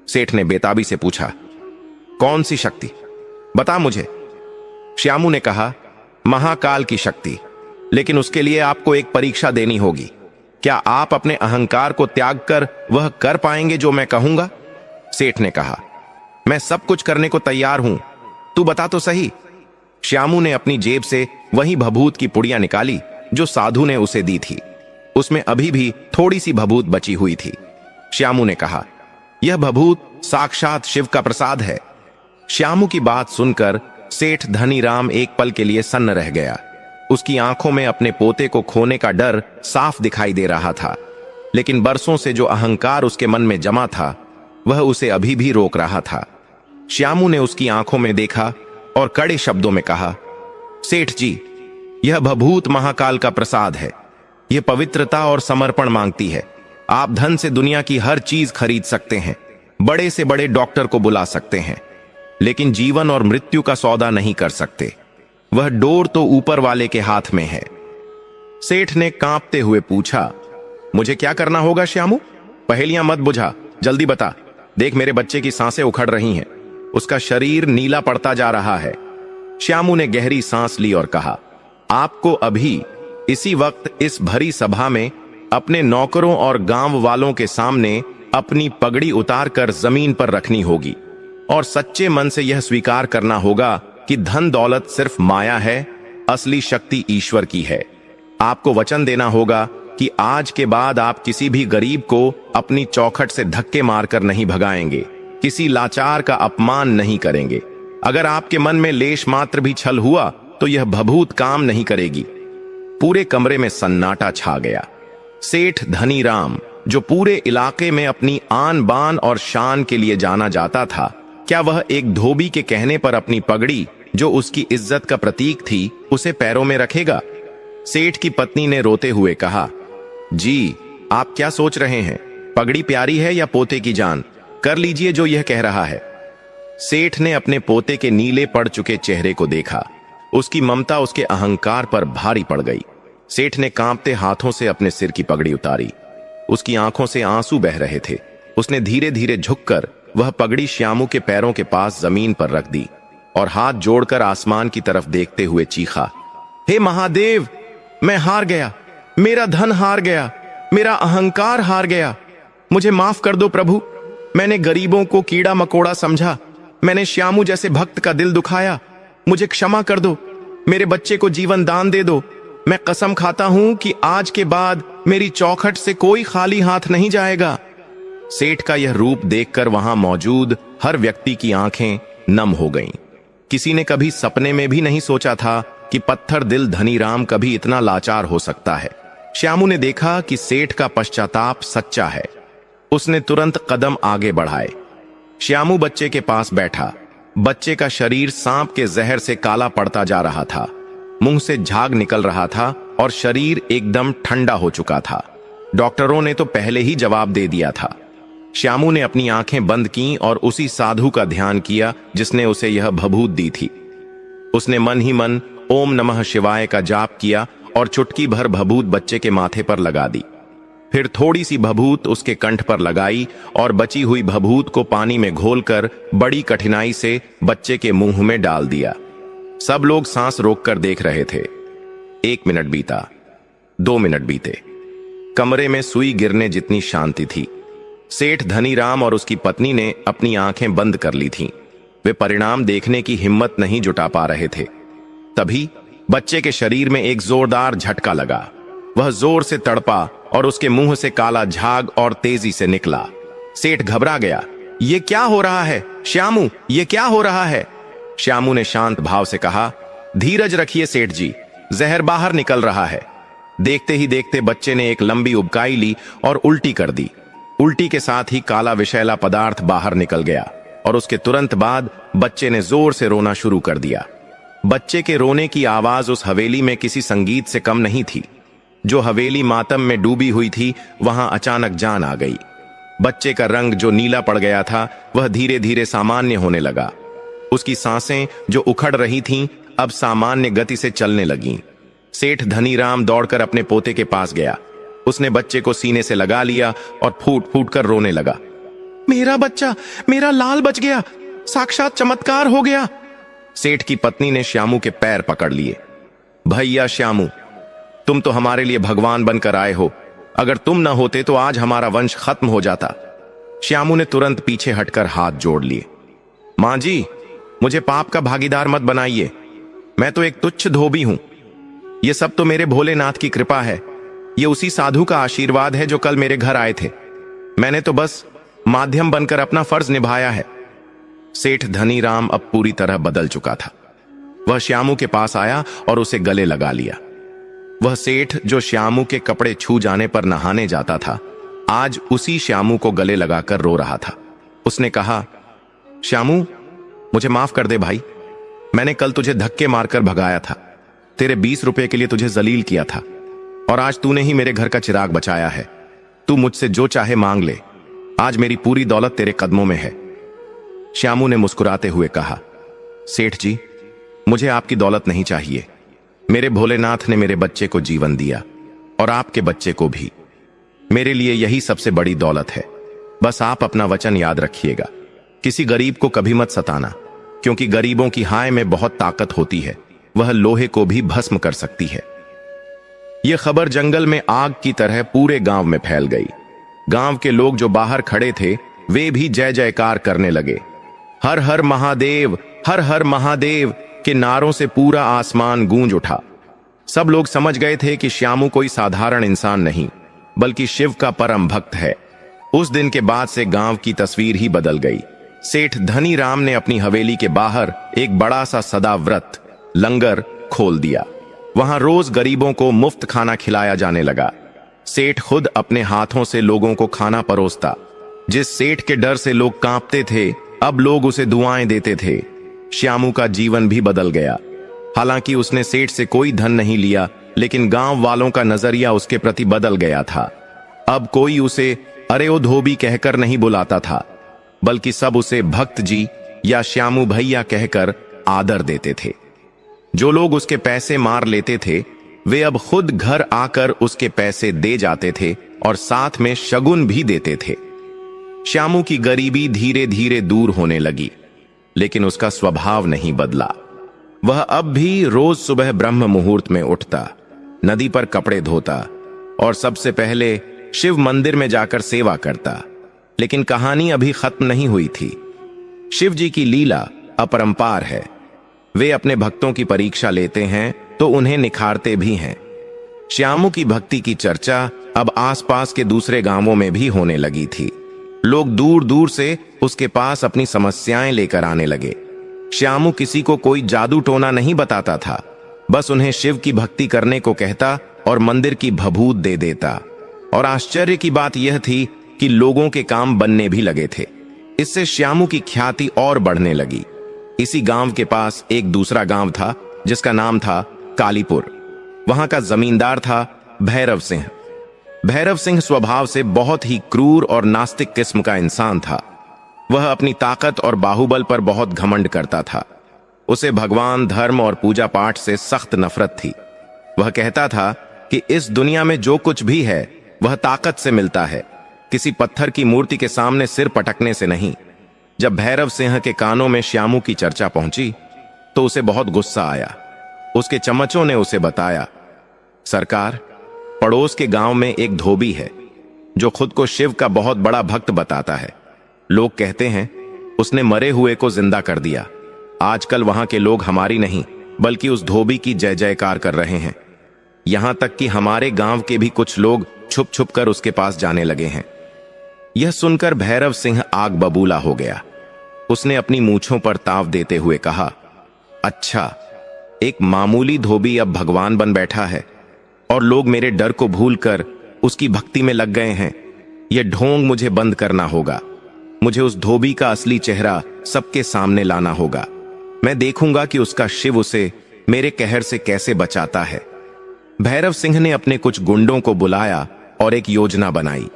सेठ ने बेताबी से पूछा, कौन सी शक्ति? बता मुझे। श्यामू ने कहा, महाकाल की शक्ति, लेकिन उसके लिए आपको एक परीक्षा देनी होगी। क्या आप अपने अहंकार को त्याग कर वह कर पाएंगे जो मैं कहूंगा? सेठ ने कहा, मैं सब कुछ करने को तैयार हूं, तू बता तो सही। श्यामू ने अपनी जेब से वही भभूत की पुड़िया निकाली जो साधु ने उसे दी थी। उसमें अभी भी थोड़ी सी भभूत बची हुई थी। श्यामू ने कहा, यह भभूत साक्षात शिव का प्रसाद है। श्यामू की बात सुनकर सेठ धनीराम एक पल के लिए सन्न रह गया। उसकी आंखों में अपने पोते को खोने का डर साफ दिखाई दे रहा था, लेकिन बरसों से जो अहंकार उसके मन में जमा था वह उसे अभी भी रोक रहा था। श्यामू ने उसकी आंखों में देखा और कड़े शब्दों में कहा, सेठ जी, यह भभूत महाकाल का प्रसाद है। यह पवित्रता और समर्पण मांगती है। आप धन से दुनिया की हर चीज खरीद सकते हैं, बड़े से बड़े डॉक्टर को बुला सकते हैं, लेकिन जीवन और मृत्यु का सौदा नहीं कर सकते। वह डोर तो ऊपर वाले के हाथ में है। सेठ ने कांपते हुए पूछा, मुझे क्या करना होगा श्यामू? पहेलियां मत बुझा, जल्दी बता। देख, मेरे बच्चे की सांसें उखड़ रही हैं, उसका शरीर नीला पड़ता जा रहा है। श्यामू ने गहरी सांस ली और कहा, आपको अभी इसी वक्त इस भरी सभा में अपने नौकरों और गांव वालों के सामने अपनी पगड़ी उतारकर जमीन पर रखनी होगी और सच्चे मन से यह स्वीकार करना होगा कि धन दौलत सिर्फ माया है, असली शक्ति ईश्वर की है। आपको वचन देना होगा कि आज के बाद आप किसी भी गरीब को अपनी चौखट से धक्के मारकर नहीं भगाएंगे, किसी लाचार का अपमान नहीं करेंगे। अगर आपके मन में लेश मात्र भी छल हुआ तो यह भभूत काम नहीं करेगी। पूरे कमरे में सन्नाटा छा गया। सेठ धनीराम, जो पूरे इलाके में अपनी आन बान और शान के लिए जाना जाता था, क्या वह एक धोबी के कहने पर अपनी पगड़ी, जो उसकी इज्जत का प्रतीक थी, उसे पैरों में रखेगा? सेठ की पत्नी ने रोते हुए कहा, जी, आप क्या सोच रहे हैं? पगड़ी प्यारी है या पोते की जान? कर लीजिए जो यह कह रहा है। सेठ ने अपने पोते के नीले पड़ चुके चेहरे को देखा। उसकी ममता उसके अहंकार पर भारी पड़ गई। सेठ ने कांपते हाथों से अपने सिर की पगड़ी उतारी। उसकी आंखों से आंसू बह रहे थे। उसने धीरे धीरे झुककर वह पगड़ी श्यामू के पैरों के पास जमीन पर रख दी और हाथ जोड़कर आसमान की तरफ देखते हुए चीखा, हे महादेव, मैं हार गया, मेरा धन हार गया, मेरा अहंकार हार गया। मुझे माफ कर दो प्रभु। मैंने गरीबों को कीड़ा मकोड़ा समझा, मैंने श्यामू जैसे भक्त का दिल दुखाया। मुझे क्षमा कर दो, मेरे बच्चे को जीवन दान दे दो। मैं कसम खाता हूं कि आज के बाद मेरी चौखट से कोई खाली हाथ नहीं जाएगा। सेठ का यह रूप देखकर वहां मौजूद हर व्यक्ति की आंखें नम हो गईं। किसी ने कभी सपने में भी नहीं सोचा था कि पत्थर दिल धनीराम कभी इतना लाचार हो सकता है। श्यामू ने देखा कि सेठ का पश्चाताप सच्चा है। उसने तुरंत कदम आगे बढ़ाए। श्यामू बच्चे के पास बैठा। बच्चे का शरीर सांप के जहर से काला पड़ता जा रहा था। मुंह से झाग निकल रहा था और शरीर एकदम ठंडा हो चुका था। डॉक्टरों ने तो पहले ही जवाब दे दिया था। श्यामू ने अपनी आंखें बंद की और उसी साधु का ध्यान किया जिसने उसे यह भभूत दी थी। उसने मन ही मन ओम नमः शिवाय का जाप किया और चुटकी भर भभूत बच्चे के माथे पर लगा दी। फिर थोड़ी सी भभूत उसके कंठ पर लगाई और बची हुई भभूत को पानी में घोलकर बड़ी कठिनाई से बच्चे के मुंह में डाल दिया। सब लोग सांस रोककर देख रहे थे। 1 मिनट बीता, 2 मिनट बीते। कमरे में सुई गिरने जितनी शांति थी। सेठ धनीराम और उसकी पत्नी ने अपनी आंखें बंद कर ली थीं। वे परिणाम देखने की हिम्मत नहीं जुटा पा रहे थे। तभी बच्चे के शरीर में एक जोरदार झटका लगा। वह जोर से तड़पा और उसके मुंह से काला झाग और तेजी से निकला। सेठ घबरा गया। ये क्या हो रहा है श्यामू, ये क्या हो रहा है? श्यामू ने शांत भाव से कहा, धीरज रखिए सेठ जी, जहर बाहर निकल रहा है। देखते ही देखते बच्चे ने एक लंबी उबकाई ली और उल्टी कर दी। उल्टी के साथ ही काला विषैला पदार्थ बाहर निकल गया और उसके तुरंत बाद बच्चे ने जोर से रोना शुरू कर दिया। बच्चे के रोने की आवाज उस हवेली में किसी संगीत से कम नहीं थी। जो हवेली मातम में डूबी हुई थी, वहां अचानक जान आ गई। बच्चे का रंग जो नीला पड़ गया था, वह धीरे धीरे सामान्य होने लगा। उसकी सांसें जो उखड़ रही थीं, अब सामान्य गति से चलने लगीं। सेठ धनीराम दौड़कर अपने पोते के पास गया। उसने बच्चे को सीने से लगा लिया और फूट फूट कर रोने लगा। मेरा बच्चा, मेरा लाल बच गया, साक्षात चमत्कार हो गया। सेठ की पत्नी ने श्यामू के पैर पकड़ लिए। भैया श्यामू, तुम तो हमारे लिए भगवान बनकर आए हो। अगर तुम न होते तो आज हमारा वंश खत्म हो जाता। श्यामू ने तुरंत पीछे हटकर हाथ जोड़ लिए। मां जी, मुझे पाप का भागीदार मत बनाइए। मैं तो एक तुच्छ धोबी हूं। ये सब तो मेरे भोलेनाथ की कृपा है। ये उसी साधु का आशीर्वाद है जो कल मेरे घर आए थे। मैंने तो बस माध्यम बनकर अपना फर्ज निभाया है। सेठ धनीराम अब पूरी तरह बदल चुका था। वह श्यामू के पास आया और उसे गले लगा लिया। वह सेठ जो श्यामू के कपड़े छू जाने पर नहाने जाता था, आज उसी श्यामू को गले लगाकर रो रहा था। उसने कहा, श्यामू, मुझे माफ कर दे भाई। मैंने कल तुझे धक्के मारकर भगाया था। तेरे 20 रुपए के लिए तुझे जलील किया था और आज तूने ही मेरे घर का चिराग बचाया है। तू मुझसे जो चाहे मांग ले। आज मेरी पूरी दौलत तेरे कदमों में है। श्यामू ने मुस्कुराते हुए कहा, सेठ जी, मुझे आपकी दौलत नहीं चाहिए। मेरे भोलेनाथ ने मेरे बच्चे को जीवन दिया और आपके बच्चे को भी। मेरे लिए यही सबसे बड़ी दौलत है। बस आप अपना वचन याद रखिएगा। किसी गरीब को कभी मत सताना, क्योंकि गरीबों की हाय में बहुत ताकत होती है। वह लोहे को भी भस्म कर सकती है। यह खबर जंगल में आग की तरह पूरे गांव में फैल गई। गांव के लोग जो बाहर खड़े थे, वे भी जय जयकार करने लगे। हर हर महादेव, हर हर महादेव के नारों से पूरा आसमान गूंज उठा। सब लोग समझ गए थे कि श्यामू कोई साधारण इंसान नहीं, बल्कि शिव का परम भक्त है। उस दिन के बाद से गांव की तस्वीर ही बदल गई। सेठ धनीराम ने अपनी हवेली के बाहर एक बड़ा सा सदाव्रत लंगर खोल दिया। वहां रोज गरीबों को मुफ्त खाना खिलाया जाने लगा। सेठ खुद अपने हाथों से लोगों को खाना परोसता। जिस सेठ के डर से लोग कांपते थे, अब लोग उसे दुआएं देते थे। श्यामू का जीवन भी बदल गया। हालांकि उसने सेठ से कोई धन नहीं लिया, लेकिन गांव वालों का नजरिया उसके प्रति बदल गया था। अब कोई उसे अरे ओ धोबी कहकर नहीं बुलाता था, बल्कि सब उसे भक्त जी या श्यामू भैया कहकर आदर देते थे। जो लोग उसके पैसे मार लेते थे, वे अब खुद घर आकर उसके पैसे दे जाते थे और साथ में शगुन भी देते थे। श्यामू की गरीबी धीरे धीरे दूर होने लगी, लेकिन उसका स्वभाव नहीं बदला। वह अब भी रोज सुबह ब्रह्म मुहूर्त में उठता, नदी पर कपड़े धोता और सबसे पहले शिव मंदिर में जाकर सेवा करता। लेकिन कहानी अभी खत्म नहीं हुई थी। शिव जी की लीला अपरंपार है। वे अपने भक्तों की परीक्षा लेते हैं तो उन्हें निखारते भी हैं। श्यामू की भक्ति की चर्चा अब आसपास के दूसरे गांवों में भी होने लगी थी। लोग दूर दूर से उसके पास अपनी समस्याएं लेकर आने लगे। श्यामू किसी को कोई जादू टोना नहीं बताता था, बस उन्हें शिव की भक्ति करने को कहता और मंदिर की भभूत दे देता। और आश्चर्य की बात यह थी कि लोगों के काम बनने भी लगे थे। इससे श्यामू की ख्याति और बढ़ने लगी। इसी गांव के पास एक दूसरा गांव था जिसका नाम था कालीपुर। वहां का जमींदार था भैरव सिंह। भैरव सिंह स्वभाव से बहुत ही क्रूर और नास्तिक किस्म का इंसान था। वह अपनी ताकत और बाहुबल पर बहुत घमंड करता था। उसे भगवान, धर्म और पूजा पाठ से सख्त नफरत थी। वह कहता था कि इस दुनिया में जो कुछ भी है वह ताकत से मिलता है, किसी पत्थर की मूर्ति के सामने सिर पटकने से नहीं। जब भैरव सिंह के कानों में श्यामू की चर्चा पहुंची तो उसे बहुत गुस्सा आया। उसके चमचों ने उसे बताया, सरकार, पड़ोस के गांव में एक धोबी है जो खुद को शिव का बहुत बड़ा भक्त बताता है। लोग कहते हैं उसने मरे हुए को जिंदा कर दिया। आजकल वहां के लोग हमारी नहीं बल्कि उस धोबी की जय जयकार कर रहे हैं। यहां तक कि हमारे गांव के भी कुछ लोग छुप छुप कर उसके पास जाने लगे हैं। यह सुनकर भैरव सिंह आग बबूला हो गया। उसने अपनी मूंछों पर ताव देते हुए कहा, अच्छा, एक मामूली धोबी अब भगवान बन बैठा है और लोग मेरे डर को भूलकर उसकी भक्ति में लग गए हैं। यह ढोंग मुझे बंद करना होगा। मुझे उस धोबी का असली चेहरा सबके सामने लाना होगा। मैं देखूंगा कि उसका शिव उसे मेरे कहर से कैसे बचाता है। भैरव सिंह ने अपने कुछ गुंडों को बुलाया और एक योजना बनाई।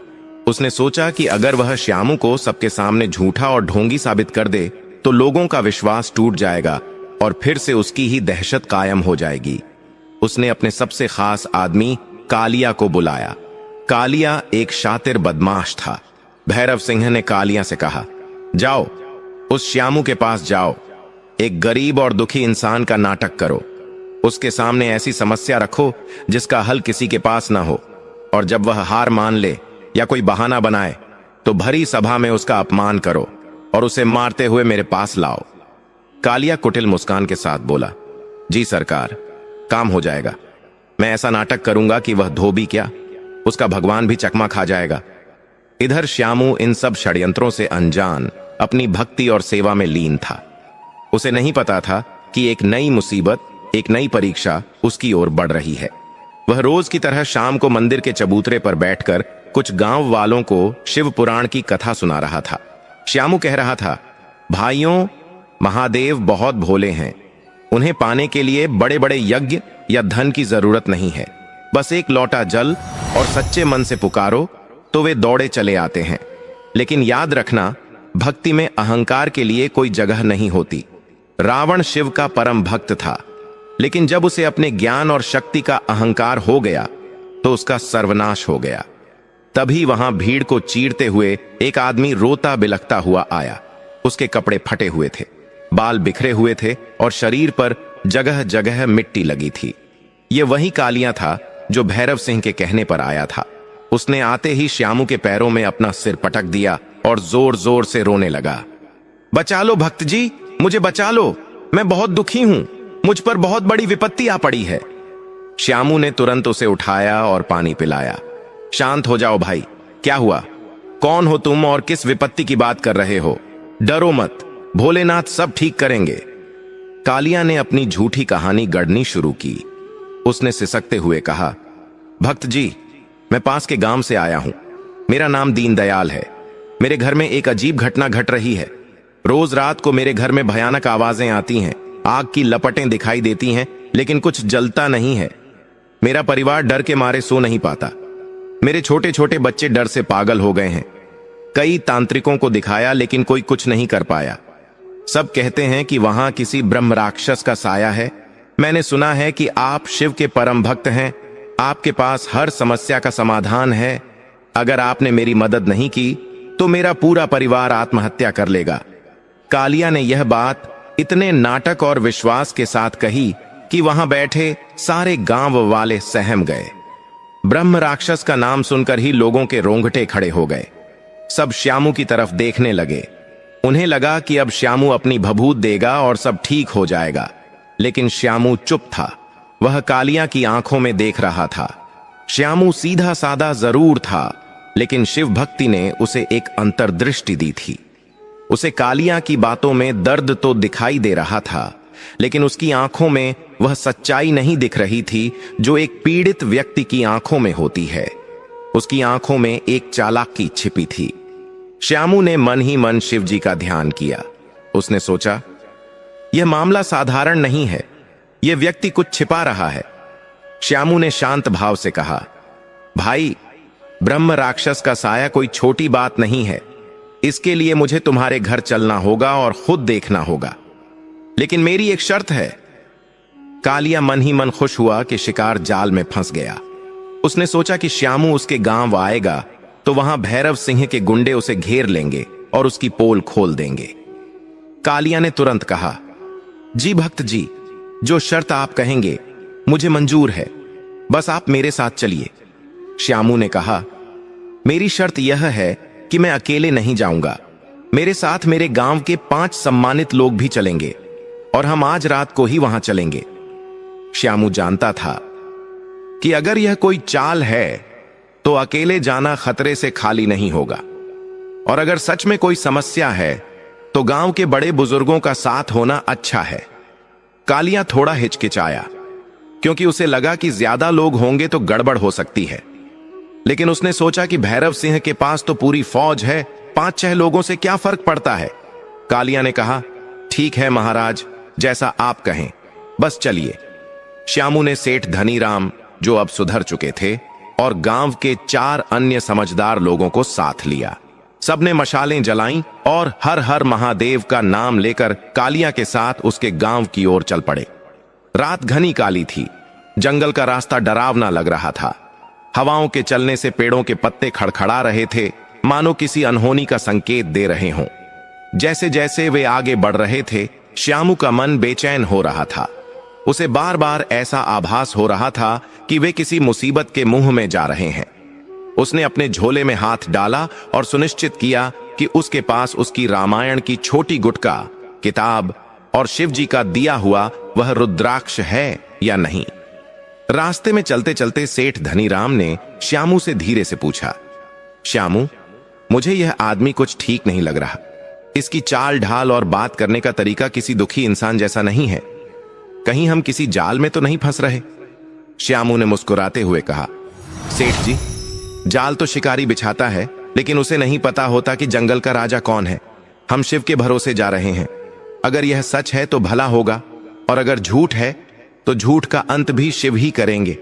उसने सोचा कि अगर वह श्यामू को सबके सामने झूठा और ढोंगी साबित कर दे तो लोगों का विश्वास टूट जाएगा और फिर से उसकी ही दहशत कायम हो जाएगी। उसने अपने सबसे खास आदमी कालिया को बुलाया। कालिया एक शातिर बदमाश था। भैरव सिंह ने कालिया से कहा, जाओ उस श्यामू के पास जाओ, एक गरीब और दुखी इंसान का नाटक करो। उसके सामने ऐसी समस्या रखो जिसका हल किसी के पास ना हो और जब वह हार मान ले या कोई बहाना बनाए तो भरी सभा में उसका अपमान करो और उसे मारते हुए मेरे पास लाओ। कालिया कुटिल मुस्कान के साथ बोला, जी सरकार, काम हो जाएगा। मैं ऐसा नाटक करूंगा कि वह धोबी क्या, उसका भगवान भी चकमा खा जाएगा। इधर श्यामू इन सब षड्यंत्रों से अनजान अपनी भक्ति और सेवा में लीन था। उसे नहीं पता था कि एक नई मुसीबत, एक नई परीक्षा उसकी ओर बढ़ रही है। वह रोज की तरह शाम को मंदिर के चबूतरे पर बैठकर कुछ गांव वालों को शिव पुराण की कथा सुना रहा था। श्यामू कह रहा था, भाइयों, महादेव बहुत भोले हैं। उन्हें पाने के लिए बड़े बड़े यज्ञ या धन की जरूरत नहीं है। बस एक लोटा जल और सच्चे मन से पुकारो तो वे दौड़े चले आते हैं। लेकिन याद रखना, भक्ति में अहंकार के लिए कोई जगह नहीं होती। रावण शिव का परम भक्त था, लेकिन जब उसे अपने ज्ञान और शक्ति का अहंकार हो गया तो उसका सर्वनाश हो गया। तभी वहां भीड़ को चीरते हुए एक आदमी रोता बिलखता हुआ आया। उसके कपड़े फटे हुए थे, बाल बिखरे हुए थे और शरीर पर जगह जगह मिट्टी लगी थी। ये वही कालिया था जो भैरव सिंह के कहने पर आया था। उसने आते ही श्यामू के पैरों में अपना सिर पटक दिया और जोर जोर से रोने लगा। बचा लो भक्त जी, मुझे बचा लो, मैं बहुत दुखी हूं, मुझ पर बहुत बड़ी विपत्ति आ पड़ी है। श्यामू ने तुरंत उसे उठाया और पानी पिलाया। शांत हो जाओ भाई, क्या हुआ? कौन हो तुम और किस विपत्ति की बात कर रहे हो? डरो मत, भोलेनाथ सब ठीक करेंगे। कालिया ने अपनी झूठी कहानी गढ़नी शुरू की। उसने सिसकते हुए कहा, भक्त जी, मैं पास के गांव से आया हूं। मेरा नाम दीनदयाल है। मेरे घर में एक अजीब घटना घट रही है। रोज रात को मेरे घर में भयानक आवाजें आती हैं, आग की लपटें दिखाई देती हैं, लेकिन कुछ जलता नहीं है। मेरा परिवार डर के मारे सो नहीं पाता। मेरे छोटे छोटे बच्चे डर से पागल हो गए हैं। कई तांत्रिकों को दिखाया, लेकिन कोई कुछ नहीं कर पाया। सब कहते हैं कि वहां किसी ब्रह्म राक्षस का साया है। मैंने सुना है कि आप शिव के परम भक्त हैं, आपके पास हर समस्या का समाधान है। अगर आपने मेरी मदद नहीं की तो मेरा पूरा परिवार आत्महत्या कर लेगा। कालिया ने यह बात इतने नाटक और विश्वास के साथ कही कि वहां बैठे सारे गांव वाले सहम गए। ब्रह्म राक्षस का नाम सुनकर ही लोगों के रोंगटे खड़े हो गए। सब श्यामू की तरफ देखने लगे। उन्हें लगा कि अब श्यामू अपनी भभूत देगा और सब ठीक हो जाएगा, लेकिन श्यामू चुप था। वह कालिया की आंखों में देख रहा था। श्यामू सीधा साधा जरूर था, लेकिन शिव भक्ति ने उसे एक अंतर्दृष्टि दी थी। उसे कालिया की बातों में दर्द तो दिखाई दे रहा था, लेकिन उसकी आंखों में वह सच्चाई नहीं दिख रही थी जो एक पीड़ित व्यक्ति की आंखों में होती है। उसकी आंखों में एक चालाकी छिपी थी। श्यामू ने मन ही मन शिव जी का ध्यान किया। उसने सोचा, यह मामला साधारण नहीं है, यह व्यक्ति कुछ छिपा रहा है। श्यामू ने शांत भाव से कहा, भाई, ब्रह्म राक्षस का साया कोई छोटी बात नहीं है। इसके लिए मुझे तुम्हारे घर चलना होगा और खुद देखना होगा, लेकिन मेरी एक शर्त है। कालिया मन ही मन खुश हुआ कि शिकार जाल में फंस गया। उसने सोचा कि श्यामू उसके गांव आएगा तो वहां भैरव सिंह के गुंडे उसे घेर लेंगे और उसकी पोल खोल देंगे। कालिया ने तुरंत कहा, जी भक्त जी, जो शर्त आप कहेंगे मुझे मंजूर है, बस आप मेरे साथ चलिए। श्यामू ने कहा, मेरी शर्त यह है कि मैं अकेले नहीं जाऊंगा। मेरे साथ मेरे गांव के 5 सम्मानित लोग भी चलेंगे और हम आज रात को ही वहां चलेंगे। श्यामू जानता था कि अगर यह कोई चाल है तो अकेले जाना खतरे से खाली नहीं होगा, और अगर सच में कोई समस्या है तो गांव के बड़े बुजुर्गों का साथ होना अच्छा है। कालिया थोड़ा हिचकिचाया, क्योंकि उसे लगा कि ज्यादा लोग होंगे तो गड़बड़ हो सकती है, लेकिन उसने सोचा कि भैरव सिंह के पास तो पूरी फौज है, 5-6 लोगों से क्या फर्क पड़ता है। कालिया ने कहा, ठीक है महाराज, जैसा आप कहें, बस चलिए। श्यामू ने सेठ धनीराम, जो अब सुधर चुके थे, और गांव के 4 अन्य समझदार लोगों को साथ लिया। सबने मशालें जलाईं और हर हर महादेव का नाम लेकर कालिया के साथ उसके गांव की ओर चल पड़े। रात घनी काली थी। जंगल का रास्ता डरावना लग रहा था। हवाओं के चलने से पेड़ों के पत्ते खड़खड़ा रहे थे, मानो किसी अनहोनी का संकेत दे रहे हों। जैसे जैसे वे आगे बढ़ रहे थे, श्यामू का मन बेचैन हो रहा था। उसे बार बार ऐसा आभास हो रहा था कि वे किसी मुसीबत के मुंह में जा रहे हैं। उसने अपने झोले में हाथ डाला और सुनिश्चित किया कि उसके पास उसकी रामायण की छोटी गुटका, किताब और शिव जी का दिया हुआ वह रुद्राक्ष है या नहीं। रास्ते में चलते चलते सेठ धनीराम ने श्यामू से धीरे से पूछा, श्यामू, मुझे यह आदमी कुछ ठीक नहीं लग रहा। इसकी चाल ढाल और बात करने का तरीका किसी दुखी इंसान जैसा नहीं है। कहीं हम किसी जाल में तो नहीं फंस रहे? श्यामू ने मुस्कुराते हुए कहा, सेठ जी, जाल तो शिकारी बिछाता है, लेकिन उसे नहीं पता होता कि जंगल का राजा कौन है। हम शिव के भरोसे जा रहे हैं। अगर यह सच है तो भला होगा, और अगर झूठ है तो झूठ का अंत भी शिव ही करेंगे।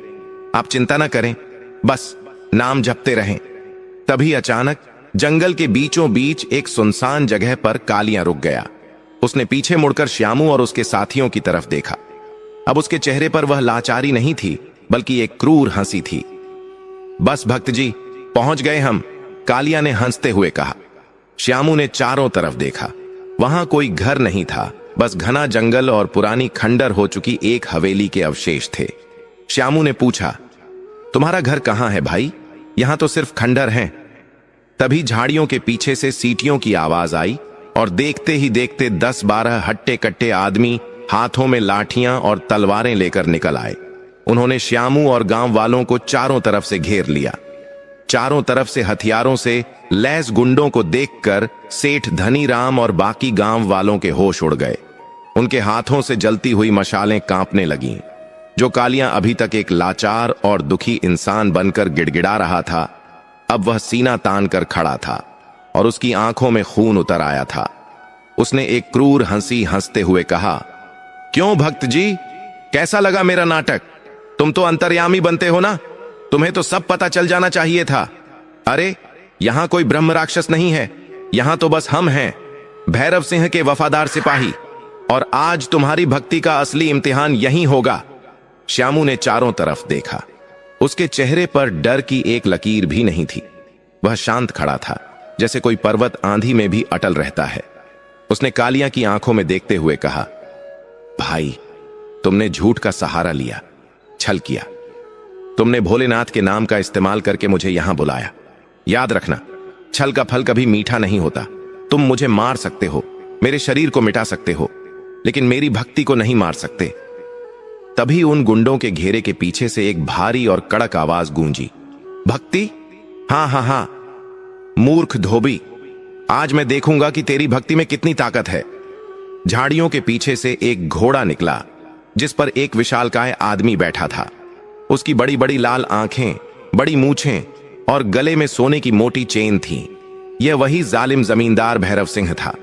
आप चिंता न करें, बस नाम जपते रहें। तभी अचानक जंगल के बीचों बीच एक सुनसान जगह पर कालियां रुक गया। उसने पीछे मुड़कर श्यामू और उसके साथियों की तरफ देखा। अब उसके चेहरे पर वह लाचारी नहीं थी, बल्कि एक क्रूर हंसी थी। बस भक्त जी, पहुंच गए हम, कालिया ने हंसते हुए कहा। श्यामू ने चारों तरफ देखा। वहां कोई घर नहीं था, बस घना जंगल और पुरानी खंडर हो चुकी एक हवेली के अवशेष थे। श्यामू ने पूछा, तुम्हारा घर कहां है भाई? यहां तो सिर्फ खंडर हैं। तभी झाड़ियों के पीछे से सीटियों की आवाज आई और देखते ही देखते 10-12 हट्टे कट्टे आदमी हाथों में लाठियां और तलवारें लेकर निकल आए। उन्होंने श्यामू और गांव वालों को चारों तरफ से घेर लिया। चारों तरफ से हथियारों से लैस गुंडों को देखकर सेठ धनीराम और बाकी गांव वालों के होश उड़ गए। उनके हाथों से जलती हुई मशालें कांपने लगीं। जो कालियां अभी तक एक लाचार और दुखी इंसान बनकर गिड़गिड़ा रहा था, अब वह सीना तान कर खड़ा था और उसकी आंखों में खून उतर आया था। उसने एक क्रूर हंसी हंसते हुए कहा, क्यों भक्त जी, कैसा लगा मेरा नाटक? तुम तो अंतर्यामी बनते हो ना, तुम्हें तो सब पता चल जाना चाहिए था। अरे यहां कोई ब्रह्म राक्षस नहीं है, यहां तो बस हम हैं, भैरव सिंह के वफादार सिपाही, और आज तुम्हारी भक्ति का असली इम्तिहान यहीं होगा। श्यामू ने चारों तरफ देखा। उसके चेहरे पर डर की एक लकीर भी नहीं थी। वह शांत खड़ा था, जैसे कोई पर्वत आंधी में भी अटल रहता है। उसने कालिया की आंखों में देखते हुए कहा, भाई, तुमने झूठ का सहारा लिया, छल किया। तुमने भोलेनाथ के नाम का इस्तेमाल करके मुझे यहां बुलाया। याद रखना, छल का फल कभी मीठा नहीं होता। तुम मुझे मार सकते हो, मेरे शरीर को मिटा सकते हो, लेकिन मेरी भक्ति को नहीं मार सकते। तभी उन गुंडों के घेरे के पीछे से एक भारी और कड़क आवाज गूंजी, भक्ति? हां हां हां, मूर्ख धोबी, आज मैं देखूंगा कि तेरी भक्ति में कितनी ताकत है। झाड़ियों के पीछे से एक घोड़ा निकला, जिस पर एक विशालकाय आदमी बैठा था। उसकी बड़ी बड़ी लाल आंखें, बड़ी मूछें और गले में सोने की मोटी चेन थी। यह वही जालिम जमींदार भैरव सिंह था।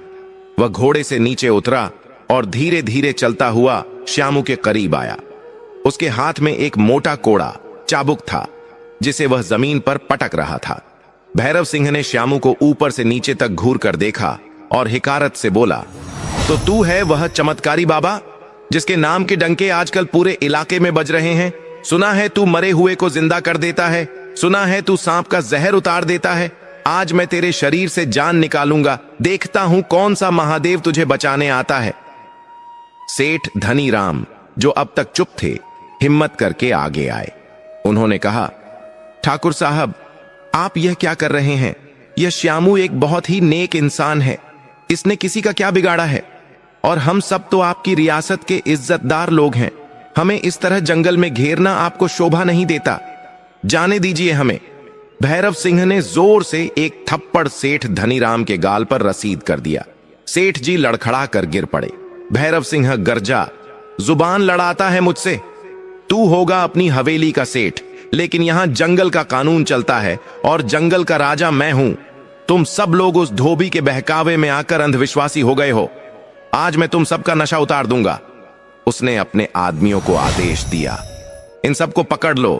वह घोड़े से नीचे उतरा और धीरे धीरे चलता हुआ श्यामू के करीब आया। उसके हाथ में एक मोटा कोड़ा चाबुक था, जिसे वह जमीन पर पटक रहा था। भैरव सिंह ने श्यामू को ऊपर से नीचे तक घूर कर देखा और हिकारत से बोला, तो तू है वह चमत्कारी बाबा जिसके नाम के डंके आजकल पूरे इलाके में बज रहे हैं? सुना है तू मरे हुए को जिंदा कर देता है, सुना है तू सांप का जहर उतार देता है। आज मैं तेरे शरीर से जान निकालूंगा, देखता हूं कौन सा महादेव तुझे बचाने आता है। सेठ धनीराम, जो अब तक चुप थे, हिम्मत करके आगे आए। उन्होंने कहा, ठाकुर साहब, आप यह क्या कर रहे हैं? यह श्यामू एक बहुत ही नेक इंसान है, इसने किसी का क्या बिगाड़ा है? और हम सब तो आपकी रियासत के इज्जतदार लोग हैं। हमें इस तरह जंगल में घेरना आपको शोभा नहीं देता। जाने दीजिए हमें। भैरव सिंह ने जोर से एक थप्पड़ सेठ धनीराम के गाल पर रसीद कर दिया। सेठ जी लड़खड़ा कर गिर पड़े। भैरव सिंह गर्जा, जुबान लड़ाता है मुझसे? तू होगा अपनी हवेली का सेठ, लेकिन यहां जंगल का कानून चलता है और जंगल का राजा मैं हूं। तुम सब लोग उस धोबी के बहकावे में आकर अंधविश्वासी हो गए हो। आज मैं तुम सबका नशा उतार दूंगा। उसने अपने आदमियों को आदेश दिया, इन सबको पकड़ लो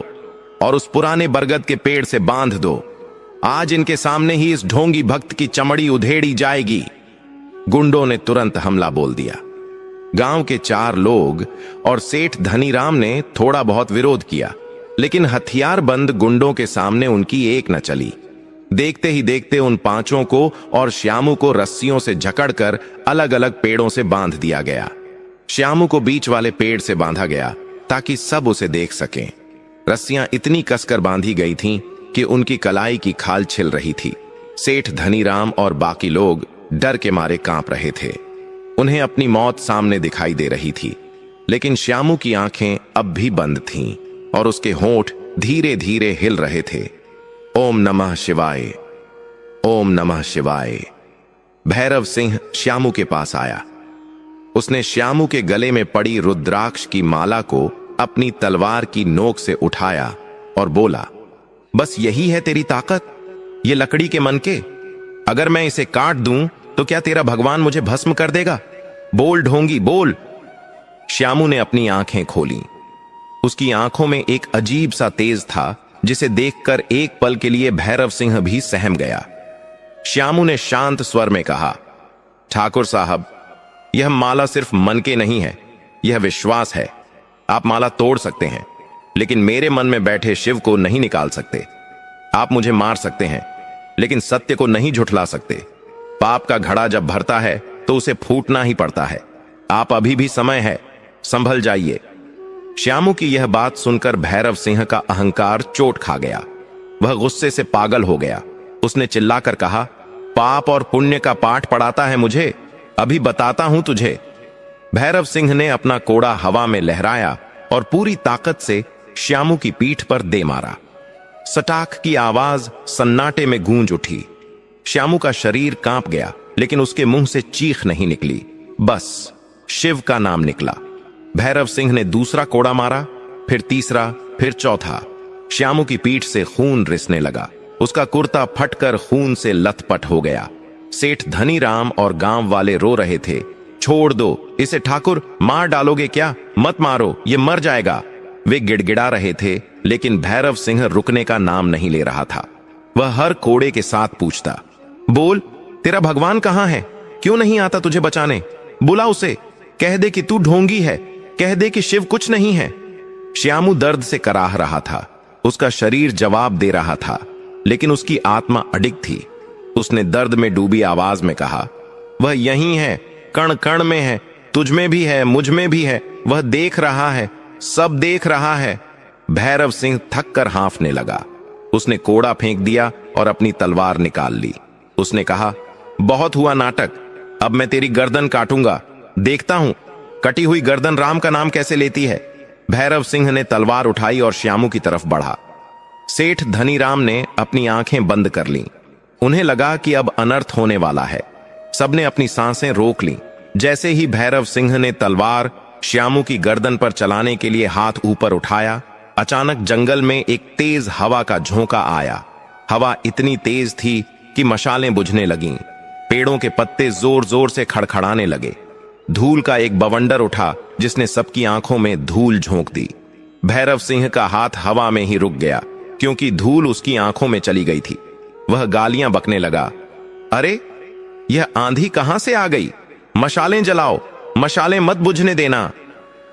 और उस पुराने बरगद के पेड़ से बांध दो। आज इनके सामने ही इस ढोंगी भक्त की चमड़ी उधेड़ी जाएगी। गुंडों ने तुरंत हमला बोल दिया। गांव के 4 लोग और सेठ धनीराम ने थोड़ा बहुत विरोध किया, लेकिन हथियारबंद गुंडों के सामने उनकी एक न चली। देखते ही देखते उन 5 को और श्यामू को रस्सियों से जकड़कर अलग अलग पेड़ों से बांध दिया गया। श्यामू को बीच वाले पेड़ से बांधा गया ताकि सब उसे देख सकें। रस्सियां इतनी कसकर बांधी गई थीं कि उनकी कलाई की खाल छिल रही थी। सेठ धनीराम और बाकी लोग डर के मारे कांप रहे थे। उन्हें अपनी मौत सामने दिखाई दे रही थी, लेकिन श्यामू की आंखें अब भी बंद थीं और उसके होंठ धीरे धीरे हिल रहे थे। ओम नमः शिवाय, ओम नमः शिवाय। भैरव सिंह श्यामू के पास आया। उसने श्यामू के गले में पड़ी रुद्राक्ष की माला को अपनी तलवार की नोक से उठाया और बोला, बस यही है तेरी ताकत, ये लकड़ी के मनके? अगर मैं इसे काट दूं तो क्या तेरा भगवान मुझे भस्म कर देगा? बोल ढोंगी बोल। श्यामू ने अपनी आंखें खोली। उसकी आंखों में एक अजीब सा तेज था, जिसे देखकर एक पल के लिए भैरव सिंह भी सहम गया। श्यामू ने शांत स्वर में कहा, ठाकुर साहब, यह माला सिर्फ मन के नहीं है, यह विश्वास है। आप माला तोड़ सकते हैं, लेकिन मेरे मन में बैठे शिव को नहीं निकाल सकते। आप मुझे मार सकते हैं, लेकिन सत्य को नहीं झुठला सकते। पाप का घड़ा जब भरता है तो उसे फूटना ही पड़ता है। आप अभी भी समय है, संभल जाइए। श्यामू की यह बात सुनकर भैरव सिंह का अहंकार चोट खा गया। वह गुस्से से पागल हो गया। उसने चिल्लाकर कहा, पाप और पुण्य का पाठ पढ़ाता है मुझे, अभी बताता हूं तुझे। भैरव सिंह ने अपना कोड़ा हवा में लहराया और पूरी ताकत से श्यामू की पीठ पर दे मारा। सटाक की आवाज सन्नाटे में गूंज उठी। श्यामू का शरीर कांप गया, लेकिन उसके मुंह से चीख नहीं निकली, बस शिव का नाम निकला। भैरव सिंह ने दूसरा कोड़ा मारा, फिर तीसरा, फिर चौथा। श्यामू की पीठ से खून रिसने लगा। उसका कुर्ता फटकर खून से लथपथ हो गया। सेठ धनीराम और गांव वाले रो रहे थे, छोड़ दो इसे ठाकुर, मार डालोगे क्या? मत मारो, ये मर जाएगा। वे गिड़गिड़ा रहे थे, लेकिन भैरव सिंह रुकने का नाम नहीं ले रहा था। वह हर कोड़े के साथ पूछता, बोल, तेरा भगवान कहां है? क्यों नहीं आता तुझे बचाने? बुला उसे, कह दे कि तू ढोंगी है, कह दे कि शिव कुछ नहीं है। श्यामू दर्द से कराह रहा था। उसका शरीर जवाब दे रहा था, लेकिन उसकी आत्मा अडिग थी। उसने दर्द में डूबी आवाज में कहा, वह यहीं है, कण कण में है, तुझ में भी है, मुझ में भी है। वह देख रहा है, सब देख रहा है। भैरव सिंह थक कर हांफने लगा। उसने कोड़ा फेंक दिया और अपनी तलवार निकाल ली। उसने कहा, बहुत हुआ नाटक, अब मैं तेरी गर्दन काटूंगा, देखता हूं कटी हुई गर्दन राम का नाम कैसे लेती है। भैरव सिंह ने तलवार उठाई और श्यामू की तरफ बढ़ा। सेठ धनीराम ने अपनी आंखें बंद कर लीं। उन्हें लगा कि अब अनर्थ होने वाला है। सबने अपनी सांसें रोक लीं। जैसे ही भैरव सिंह ने तलवार श्यामू की गर्दन पर चलाने के लिए हाथ ऊपर उठाया, अचानक जंगल में एक तेज हवा का झोंका आया। हवा इतनी तेज थी कि मशालें बुझने लगीं। पेड़ों के पत्ते जोर जोर से खड़खड़ाने लगे। धूल का एक बवंडर उठा, जिसने सबकी आंखों में धूल झोंक दी। भैरव सिंह का हाथ हवा में ही रुक गया, क्योंकि धूल उसकी आंखों में चली गई थी। वह गालियां बकने लगा, अरे यह आंधी कहां से आ गई? मशालें जलाओ, मशालें मत बुझने देना।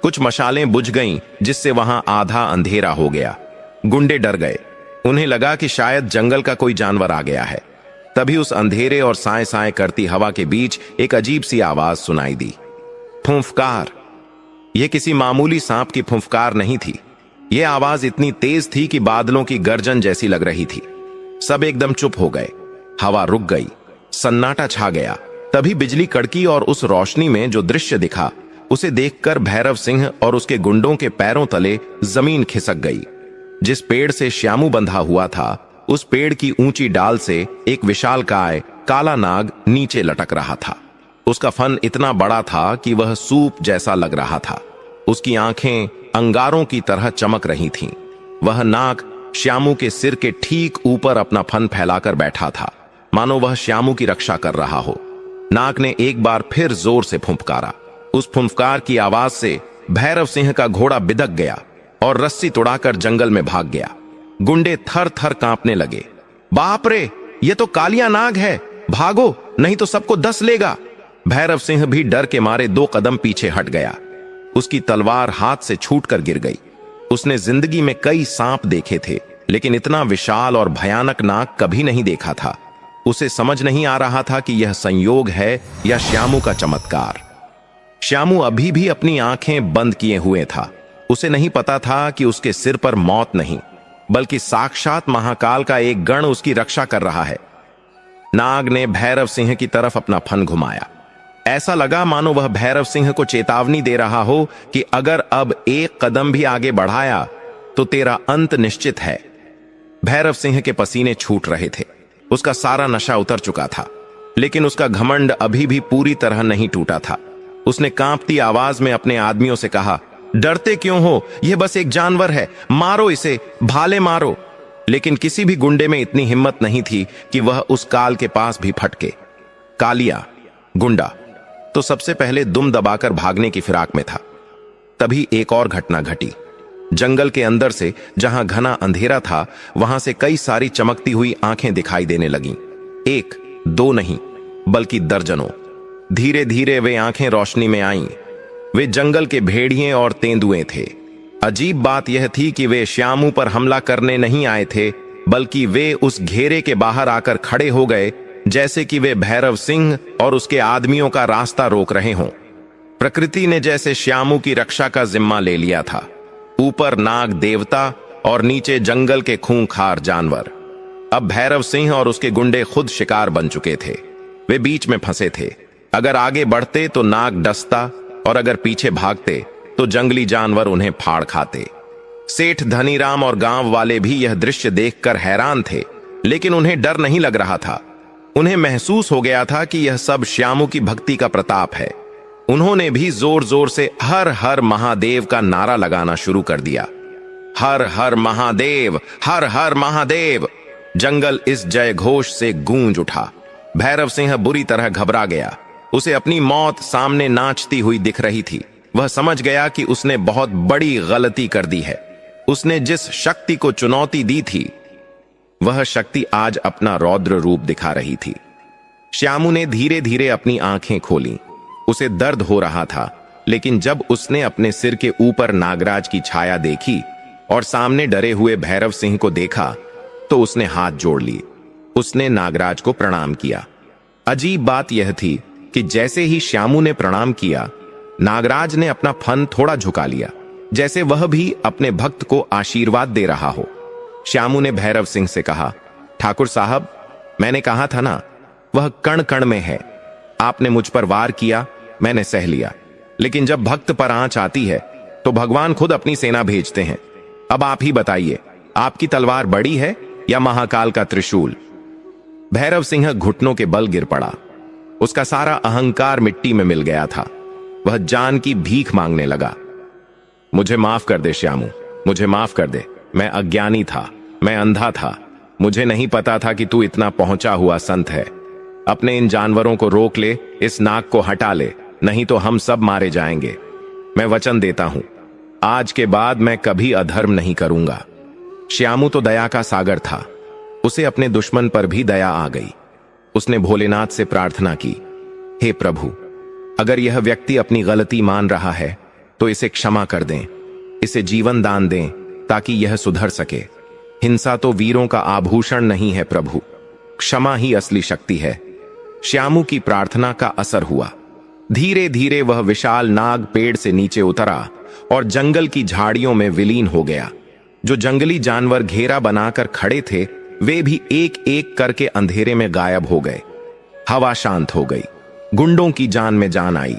कुछ मशालें बुझ गईं, जिससे वहां आधा अंधेरा हो गया। गुंडे डर गए। उन्हें लगा कि शायद जंगल का कोई जानवर आ गया है। तभी उस अंधेरे और साए साए करती हवा के बीच एक अजीब सी आवाज सुनाई दी, फुंफकार। यह किसी मामूली सांप की फुंफकार नहीं थी। यह आवाज इतनी तेज थी कि बादलों की गर्जन जैसी लग रही थी। सब एकदम चुप हो गए। हवा रुक गई, सन्नाटा छा गया। तभी बिजली कड़की और उस रोशनी में जो दृश्य दिखा, उसे देखकर भैरव सिंह और उसके गुंडों के पैरों तले जमीन खिसक गई। जिस पेड़ से श्यामू बंधा हुआ था, उस पेड़ की ऊंची डाल से एक विशालकाय काला नाग नीचे लटक रहा था। उसका फन इतना बड़ा था कि वह सूप जैसा लग रहा था। उसकी आंखें अंगारों की तरह चमक रही थीं। वह नाग श्यामू के सिर के ठीक ऊपर अपना फन फैलाकर बैठा था, मानो वह श्यामू की रक्षा कर रहा हो। नाग ने एक बार फिर जोर से फुंफकारा। उस फुंफकार की आवाज से भैरव सिंह का घोड़ा बिदक गया और रस्सी तोड़ाकर जंगल में भाग गया। गुंडे थर थर कांपने लगे। बाप रे, ये तो कालिया नाग है, भागो नहीं तो सबको दस लेगा। भैरव सिंह भी डर के मारे 2 कदम पीछे हट गया। उसकी तलवार हाथ से छूटकर गिर गई। उसने जिंदगी में कई सांप देखे थे, लेकिन इतना विशाल और भयानक नाग कभी नहीं देखा था। उसे समझ नहीं आ रहा था कि यह संयोग है या श्यामू का चमत्कार। श्यामू अभी भी अपनी आंखें बंद किए हुए था। उसे नहीं पता था कि उसके सिर पर मौत नहीं, बल्कि साक्षात महाकाल का एक गण उसकी रक्षा कर रहा है। नाग ने भैरव सिंह की तरफ अपना फन घुमाया। ऐसा लगा मानो वह भैरव सिंह को चेतावनी दे रहा हो कि अगर अब एक कदम भी आगे बढ़ाया तो तेरा अंत निश्चित है। भैरव सिंह के पसीने छूट रहे थे। उसका सारा नशा उतर चुका था, लेकिन उसका घमंड अभी भी पूरी तरह नहीं टूटा था। उसने कांपती आवाज में अपने आदमियों से कहा, डरते क्यों हो? यह बस एक जानवर है, मारो इसे, भाले मारो। लेकिन किसी भी गुंडे में इतनी हिम्मत नहीं थी कि वह उस काल के पास भी फटके। कालिया गुंडा तो सबसे पहले दुम दबाकर भागने की फिराक में था। तभी एक और घटना घटी। जंगल के अंदर से, जहां घना अंधेरा था, वहां से कई सारी चमकती हुई आंखें दिखाई देने लगीं। एक दो नहीं, बल्कि दर्जनों। धीरे धीरे वे आंखें रोशनी में आईं। वे जंगल के भेड़िए और तेंदुए थे। अजीब बात यह थी कि वे श्यामू पर हमला करने नहीं आए थे, बल्कि वे उस घेरे के बाहर आकर खड़े हो गए, जैसे कि वे भैरव सिंह और उसके आदमियों का रास्ता रोक रहे हों। प्रकृति ने जैसे श्यामू की रक्षा का जिम्मा ले लिया था। ऊपर नाग देवता और नीचे जंगल के खूंखार जानवर। अब भैरव सिंह और उसके गुंडे खुद शिकार बन चुके थे। वे बीच में फंसे थे। अगर आगे बढ़ते तो नाग डसता, और अगर पीछे भागते तो जंगली जानवर उन्हें फाड़ खाते। सेठ धनीराम और गांव वाले भी यह दृश्य देखकर हैरान थे, लेकिन उन्हें डर नहीं लग रहा था। उन्हें महसूस हो गया था कि यह सब श्यामू की भक्ति का प्रताप है। उन्होंने भी जोर जोर से हर हर महादेव का नारा लगाना शुरू कर दिया। हर हर महादेव, हर हर महादेव। जंगल इस जय घोष से गूंज उठा। भैरव सिंह बुरी तरह घबरा गया। उसे अपनी मौत सामने नाचती हुई दिख रही थी। वह समझ गया कि उसने बहुत बड़ी गलती कर दी है। उसने जिस शक्ति को चुनौती दी थी, वह शक्ति आज अपना रौद्र रूप दिखा रही थी। श्यामू ने धीरे धीरे अपनी आंखें खोलीं। उसे दर्द हो रहा था, लेकिन जब उसने अपने सिर के ऊपर नागराज की छाया देखी और सामने डरे हुए भैरव सिंह को देखा, तो उसने हाथ जोड़ लिए। उसने नागराज को प्रणाम किया। अजीब बात यह थी कि जैसे ही श्यामू ने प्रणाम किया, नागराज ने अपना फन थोड़ा झुका लिया, जैसे वह भी अपने भक्त को आशीर्वाद दे रहा हो। श्यामू ने भैरव सिंह से कहा, ठाकुर साहब, मैंने कहा था ना, वह कण कण में है। आपने मुझ पर वार किया, मैंने सह लिया, लेकिन जब भक्त पर आंच आती है तो भगवान खुद अपनी सेना भेजते हैं। अब आप ही बताइए, आपकी तलवार बड़ी है या महाकाल का त्रिशूल? भैरव सिंह घुटनों के बल गिर पड़ा। उसका सारा अहंकार मिट्टी में मिल गया था। वह जान की भीख मांगने लगा। मुझे माफ कर दे श्यामू, मुझे माफ कर दे। मैं अज्ञानी था, मैं अंधा था। मुझे नहीं पता था कि तू इतना पहुंचा हुआ संत है। अपने इन जानवरों को रोक ले, इस नाग को हटा ले, नहीं तो हम सब मारे जाएंगे। मैं वचन देता हूं, आज के बाद मैं कभी अधर्म नहीं करूंगा। श्यामू तो दया का सागर था। उसे अपने दुश्मन पर भी दया आ गई। उसने भोलेनाथ से प्रार्थना की, हे प्रभु, अगर यह व्यक्ति अपनी गलती मान रहा है तो इसे क्षमा कर दें, इसे जीवन दान दें ताकि यह सुधर सके। हिंसा तो वीरों का आभूषण नहीं है प्रभु, क्षमा ही असली शक्ति है। श्यामू की प्रार्थना का असर हुआ। धीरे धीरे वह विशाल नाग पेड़ से नीचे उतरा और जंगल की झाड़ियों में विलीन हो गया। जो जंगली जानवर घेरा बनाकर खड़े थे, वे भी एक एक करके अंधेरे में गायब हो गए। हवा शांत हो गई। गुंडों की जान में जान आई।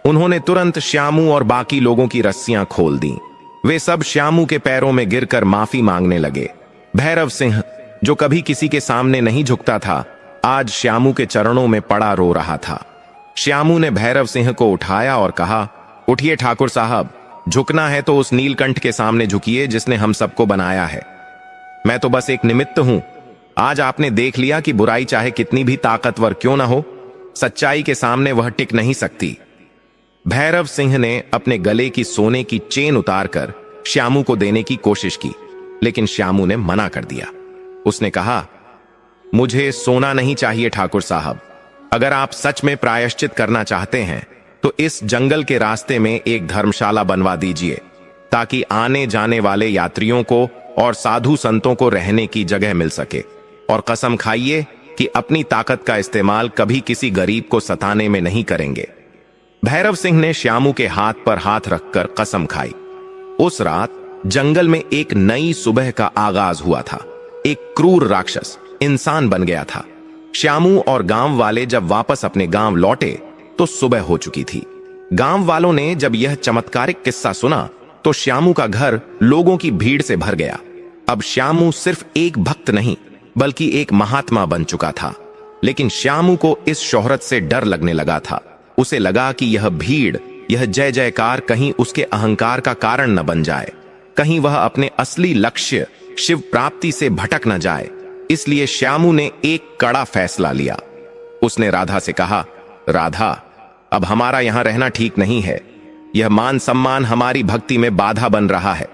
उन्होंने तुरंत श्यामू और बाकी लोगों की रस्सियां खोल दी। वे सब श्यामू के पैरों में गिरकर माफी मांगने लगे। भैरव सिंह, जो कभी किसी के सामने नहीं झुकता था, आज श्यामू के चरणों में पड़ा रो रहा था। श्यामू ने भैरव सिंह को उठाया और कहा, उठिए ठाकुर साहब, झुकना है तो उस नीलकंठ के सामने झुकिए जिसने हम सबको बनाया है। मैं तो बस एक निमित्त हूं। आज आपने देख लिया कि बुराई चाहे कितनी भी ताकतवर क्यों ना हो, सच्चाई के सामने वह टिक नहीं सकती। भैरव सिंह ने अपने गले की सोने की चेन उतारकर श्यामू को देने की कोशिश की, लेकिन श्यामू ने मना कर दिया। उसने कहा, मुझे सोना नहीं चाहिए ठाकुर साहब। अगर आप सच में प्रायश्चित करना चाहते हैं तो इस जंगल के रास्ते में एक धर्मशाला बनवा दीजिए, ताकि आने जाने वाले यात्रियों को और साधु संतों को रहने की जगह मिल सके। और कसम खाइए कि अपनी ताकत का इस्तेमाल कभी किसी गरीब को सताने में नहीं करेंगे। भैरव सिंह ने श्यामू के हाथ पर हाथ रखकर कसम खाई। उस रात जंगल में एक नई सुबह का आगाज हुआ था। एक क्रूर राक्षस इंसान बन गया था। श्यामू और गांव वाले जब वापस अपने गांव लौटे तो सुबह हो चुकी थी। गांव वालों ने जब यह चमत्कारिक किस्सा सुना तो श्यामू का घर लोगों की भीड़ से भर गया। अब श्यामू सिर्फ एक भक्त नहीं बल्कि एक महात्मा बन चुका था। लेकिन श्यामू को इस शोहरत से डर लगने लगा था। उसे लगा कि यह भीड़, यह जय जयकार कहीं उसके अहंकार का कारण न बन जाए, कहीं वह अपने असली लक्ष्य शिव प्राप्ति से भटक न जाए। इसलिए श्यामू ने एक कड़ा फैसला लिया। उसने राधा से कहा, राधा, अब हमारा यहां रहना ठीक नहीं है। यह मान सम्मान हमारी भक्ति में बाधा बन रहा है।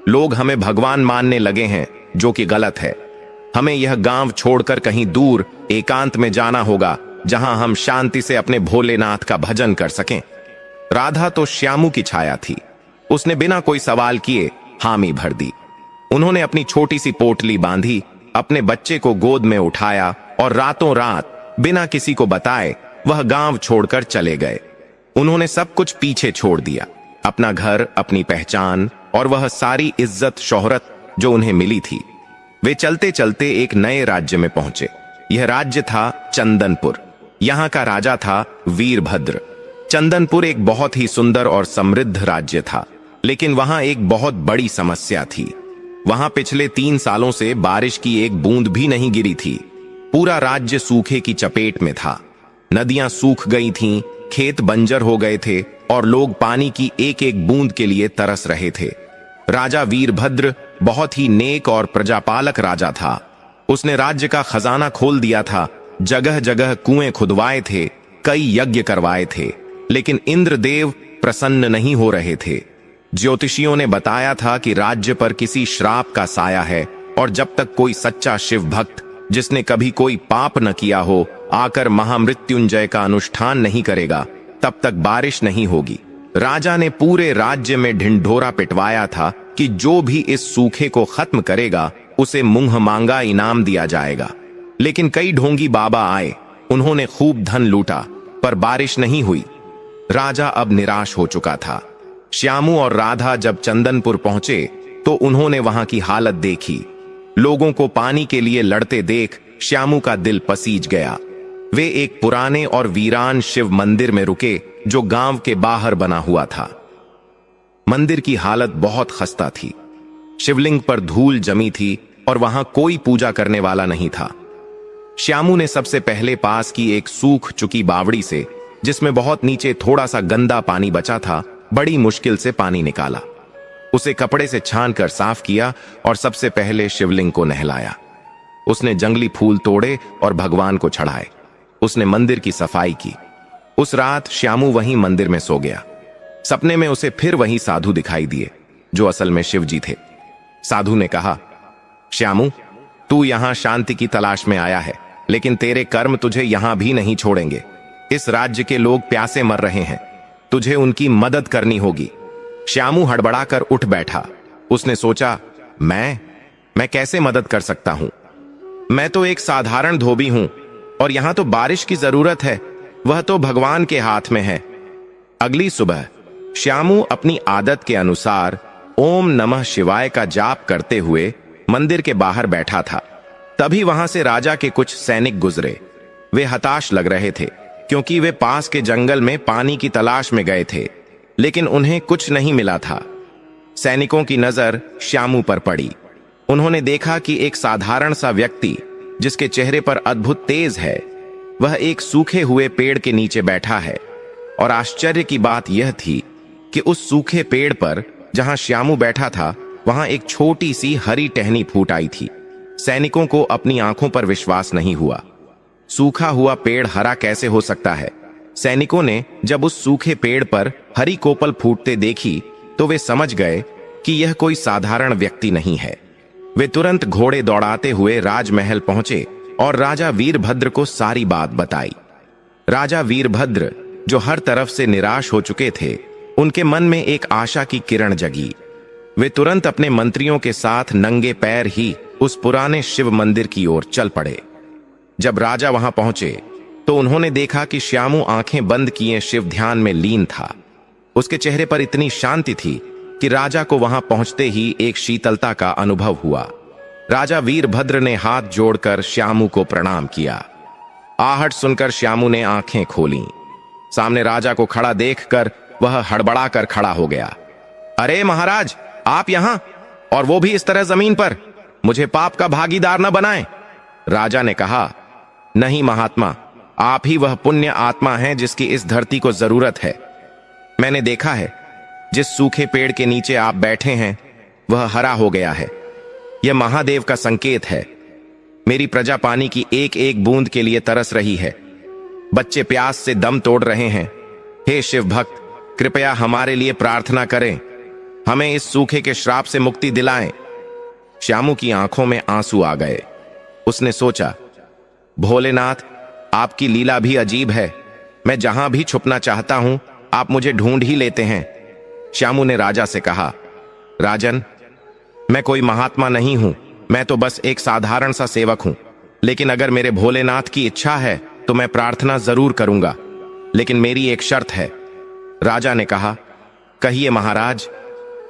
लोग हमें भगवान मानने लगे हैं, जो कि गलत है। हमें यह गांव छोड़कर कहीं दूर एकांत में जाना होगा, जहां हम शांति से अपने भोलेनाथ का भजन कर सकें। राधा तो श्यामू की छाया थी। उसने बिना कोई सवाल किए हामी भर दी। उन्होंने अपनी छोटी सी पोटली बांधी, अपने बच्चे को गोद में उठाया और रातों रात बिना किसी को बताए वह गांव छोड़कर चले गए। उन्होंने सब कुछ पीछे छोड़ दिया, अपना घर, अपनी पहचान और वह सारी इज्जत शोहरत जो उन्हें मिली थी। वे चलते चलते एक नए राज्य में पहुंचे। यह राज्य था चंदनपुर। यहां का राजा था वीरभद्र। चंदनपुर एक बहुत ही सुंदर और समृद्ध राज्य था, लेकिन वहां एक बहुत बड़ी समस्या थी। वहां पिछले 3 सालों से बारिश की एक बूंद भी नहीं गिरी थी। पूरा राज्य सूखे की चपेट में था। नदियां सूख गई थीं, खेत बंजर हो गए थे और लोग पानी की एक एक बूंद के लिए तरस रहे थे। राजा वीरभद्र बहुत ही नेक और प्रजापालक राजा था। उसने राज्य का खजाना खोल दिया था, जगह जगह कुएं खुदवाए थे, कई यज्ञ करवाए थे, लेकिन इंद्रदेव प्रसन्न नहीं हो रहे थे। ज्योतिषियों ने बताया था कि राज्य पर किसी श्राप का साया है और जब तक कोई सच्चा शिव भक्त जिसने कभी कोई पाप न किया हो आकर महामृत्युंजय का अनुष्ठान नहीं करेगा, तब तक बारिश नहीं होगी। राजा ने पूरे राज्य में ढिंढोरा पिटवाया था कि जो भी इस सूखे को खत्म करेगा उसे मुंह मांगा इनाम दिया जाएगा। लेकिन कई ढोंगी बाबा आए, उन्होंने खूब धन लूटा, पर बारिश नहीं हुई। राजा अब निराश हो चुका था। श्यामू और राधा जब चंदनपुर पहुंचे तो उन्होंने वहां की हालत देखी। लोगों को पानी के लिए लड़ते देख श्यामू का दिल पसीज गया। वे एक पुराने और वीरान शिव मंदिर में रुके जो गांव के बाहर बना हुआ था। मंदिर की हालत बहुत खस्ता थी। शिवलिंग पर धूल जमी थी और वहां कोई पूजा करने वाला नहीं था। श्यामू ने सबसे पहले पास की एक सूख चुकी बावड़ी से, जिसमें बहुत नीचे थोड़ा सा गंदा पानी बचा था, बड़ी मुश्किल से पानी निकाला। उसे कपड़े से छान कर साफ किया और सबसे पहले शिवलिंग को नहलाया। उसने जंगली फूल तोड़े और भगवान को चढ़ाए। उसने मंदिर की सफाई की। उस रात श्यामू वहीं मंदिर में सो गया। सपने में उसे फिर वही साधु दिखाई दिए जो असल में शिव जी थे। साधु ने कहा, श्यामू, तू यहां शांति की तलाश में आया है, लेकिन तेरे कर्म तुझे यहां भी नहीं छोड़ेंगे। इस राज्य के लोग प्यासे मर रहे हैं, तुझे उनकी मदद करनी होगी। श्यामू हड़बड़ाकर उठ बैठा। उसने सोचा, मैं कैसे मदद कर सकता हूं? मैं तो एक साधारण धोबी हूं और यहां तो बारिश की जरूरत है, वह तो भगवान के हाथ में है। अगली सुबह श्यामू अपनी आदत के अनुसार ओम नमः शिवाय का जाप करते हुए मंदिर के बाहर बैठा था। तभी वहां से राजा के कुछ सैनिक गुजरे। वे हताश लग रहे थे क्योंकि वे पास के जंगल में पानी की तलाश में गए थे, लेकिन उन्हें कुछ नहीं मिला था। सैनिकों की नजर श्यामू पर पड़ी। उन्होंने देखा कि एक साधारण सा व्यक्ति जिसके चेहरे पर अद्भुत तेज है, वह एक सूखे हुए पेड़ के नीचे बैठा है। और आश्चर्य की बात यह थी कि उस सूखे पेड़ पर जहां श्यामू बैठा था, वहां एक छोटी सी हरी टहनी फूट आई थी। सैनिकों को अपनी आंखों पर विश्वास नहीं हुआ। सूखा हुआ पेड़ हरा कैसे हो सकता है? सैनिकों ने जब उस सूखे पेड़ पर हरी कोपल फूटते देखी तो वे समझ गए कि यह कोई साधारण व्यक्ति नहीं है। वे तुरंत घोड़े दौड़ाते हुए राजमहल पहुंचे और राजा वीरभद्र को सारी बात बताई। राजा वीरभद्र, जो हर तरफ से निराश हो चुके थे, उनके मन में एक आशा की किरण जगी। वे तुरंत अपने मंत्रियों के साथ नंगे पैर ही उस पुराने शिव मंदिर की ओर चल पड़े। जब राजा वहां पहुंचे तो उन्होंने देखा कि श्यामू आंखें बंद किए शिव ध्यान में लीन था। उसके चेहरे पर इतनी शांति थी कि राजा को वहां पहुंचते ही एक शीतलता का अनुभव हुआ। राजा वीरभद्र ने हाथ जोड़कर श्यामू को प्रणाम किया। आहट सुनकर श्यामू ने आंखें खोलीं। सामने राजा को खड़ा देखकर वह हड़बड़ाकर खड़ा हो गया। अरे महाराज, आप यहां, और वो भी इस तरह जमीन पर? मुझे पाप का भागीदार न बनाएं। राजा ने कहा, नहीं महात्मा, आप ही वह पुण्य आत्मा हैं जिसकी इस धरती को जरूरत है। मैंने देखा है, जिस सूखे पेड़ के नीचे आप बैठे हैं वह हरा हो गया है। यह महादेव का संकेत है। मेरी प्रजा पानी की एक एक बूंद के लिए तरस रही है। बच्चे प्यास से दम तोड़ रहे हैं। हे शिव भक्त, कृपया हमारे लिए प्रार्थना करें, हमें इस सूखे के श्राप से मुक्ति दिलाएं। श्यामू की आंखों में आंसू आ गए। उसने सोचा, भोलेनाथ, आपकी लीला भी अजीब है। मैं जहां भी छुपना चाहता हूं आप मुझे ढूंढ ही लेते हैं। श्यामू ने राजा से कहा, राजन, मैं कोई महात्मा नहीं हूं, मैं तो बस एक साधारण सा सेवक हूं। लेकिन अगर मेरे भोलेनाथ की इच्छा है तो मैं प्रार्थना जरूर करूंगा, लेकिन मेरी एक शर्त है। राजा ने कहा, कहिए महाराज,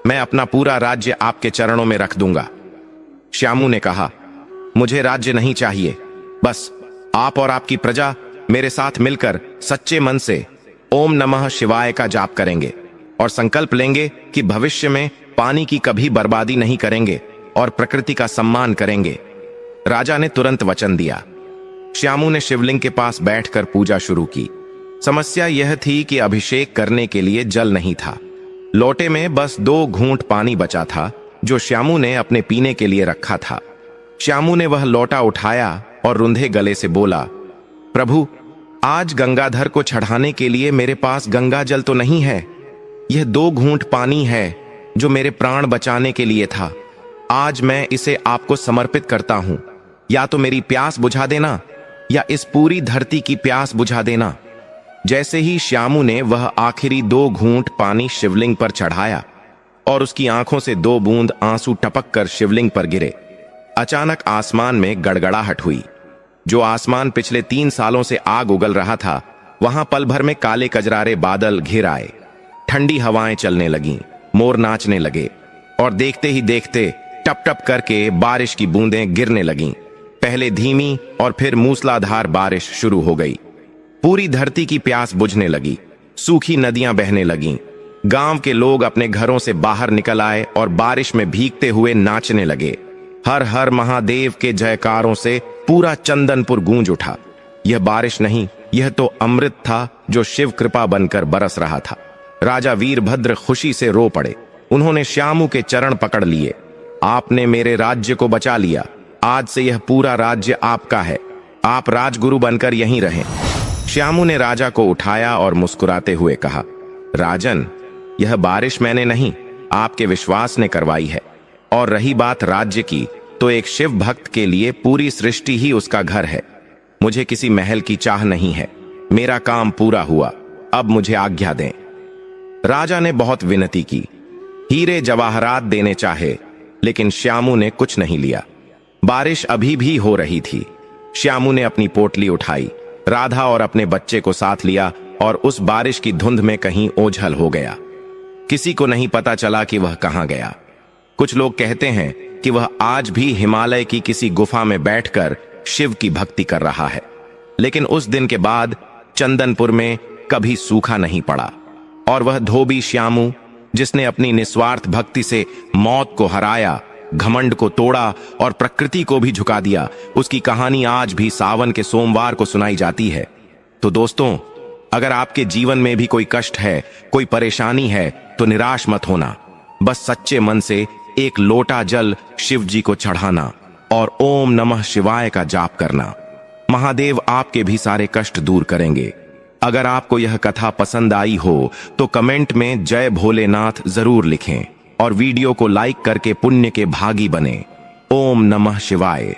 मैं अपना पूरा राज्य आपके चरणों में रख दूंगा। श्यामू ने कहा, मुझे राज्य नहीं चाहिए, बस आप और आपकी प्रजा मेरे साथ मिलकर सच्चे मन से ओम नमः शिवाय का जाप करेंगे और संकल्प लेंगे कि भविष्य में पानी की कभी बर्बादी नहीं करेंगे और प्रकृति का सम्मान करेंगे। राजा ने तुरंत वचन दिया। श्यामू ने शिवलिंग के पास बैठकर पूजा शुरू की। समस्या यह थी कि अभिषेक करने के लिए जल नहीं था। लोटे में बस 2 घूंट पानी बचा था जो श्यामू ने अपने पीने के लिए रखा था। श्यामू ने वह लोटा उठाया और रुंधे गले से बोला, प्रभु, आज गंगाधर को चढ़ाने के लिए मेरे पास गंगा जल तो नहीं है। यह 2 घूंट पानी है जो मेरे प्राण बचाने के लिए था। आज मैं इसे आपको समर्पित करता हूं। या तो मेरी प्यास बुझा देना या इस पूरी धरती की प्यास बुझा देना। जैसे ही श्यामू ने वह आखिरी 2 घूंट पानी शिवलिंग पर चढ़ाया और उसकी आंखों से 2 बूंद आंसू टपक कर शिवलिंग पर गिरे, अचानक आसमान में गड़गड़ाहट हुई। जो आसमान पिछले 3 सालों से आग उगल रहा था, वहां पल भर में काले कजरारे बादल घिर आए। ठंडी हवाएं चलने लगीं, मोर नाचने लगे और देखते ही देखते टप टप करके बारिश की बूंदें गिरने लगीं। पहले धीमी और फिर मूसलाधार बारिश शुरू हो गई। पूरी धरती की प्यास बुझने लगी। सूखी नदियां बहने लगीं। गांव के लोग अपने घरों से बाहर निकल आए और बारिश में भीगते हुए नाचने लगे। हर हर महादेव के जयकारों से पूरा चंदनपुर गूंज उठा। यह बारिश नहीं, यह तो अमृत था जो शिव कृपा बनकर बरस रहा था। राजा वीरभद्र खुशी से रो पड़े। उन्होंने श्यामू के चरण पकड़ लिए। आपने मेरे राज्य को बचा लिया। आज से यह पूरा राज्य आपका है। आप राजगुरु बनकर यहीं रहें। श्यामू ने राजा को उठाया और मुस्कुराते हुए कहा, राजन, यह बारिश मैंने नहीं, आपके विश्वास ने करवाई है। और रही बात राज्य की, तो एक शिव भक्त के लिए पूरी सृष्टि ही उसका घर है। मुझे किसी महल की चाह नहीं है। मेरा काम पूरा हुआ, अब मुझे आज्ञा दें। राजा ने बहुत विनती की, हीरे जवाहरात देने चाहे, लेकिन श्यामू ने कुछ नहीं लिया। बारिश अभी भी हो रही थी। श्यामू ने अपनी पोटली उठाई, राधा और अपने बच्चे को साथ लिया और उस बारिश की धुंध में कहीं ओझल हो गया। किसी को नहीं पता चला कि वह कहां गया। कुछ लोग कहते हैं कि वह आज भी हिमालय की किसी गुफा में बैठकर शिव की भक्ति कर रहा है। लेकिन उस दिन के बाद चंदनपुर में कभी सूखा नहीं पड़ा और वह धोबी श्यामू, जिसने अपनी निस्वार्थ भक्ति से मौत को हराया, घमंड को तोड़ा और प्रकृति को भी झुका दिया, उसकी कहानी आज भी सावन के सोमवार को सुनाई जाती है। तो दोस्तों, अगर आपके जीवन में भी कोई कष्ट है, कोई परेशानी है, तो निराश मत होना। बस सच्चे मन से एक लोटा जल शिव जी को चढ़ाना और ओम नमः शिवाय का जाप करना। महादेव आपके भी सारे कष्ट दूर करेंगे। अगर आपको यह कथा पसंद आई हो तो कमेंट में जय भोलेनाथ जरूर लिखें और वीडियो को लाइक करके पुण्य के भागी बने। ओम नमः शिवाय।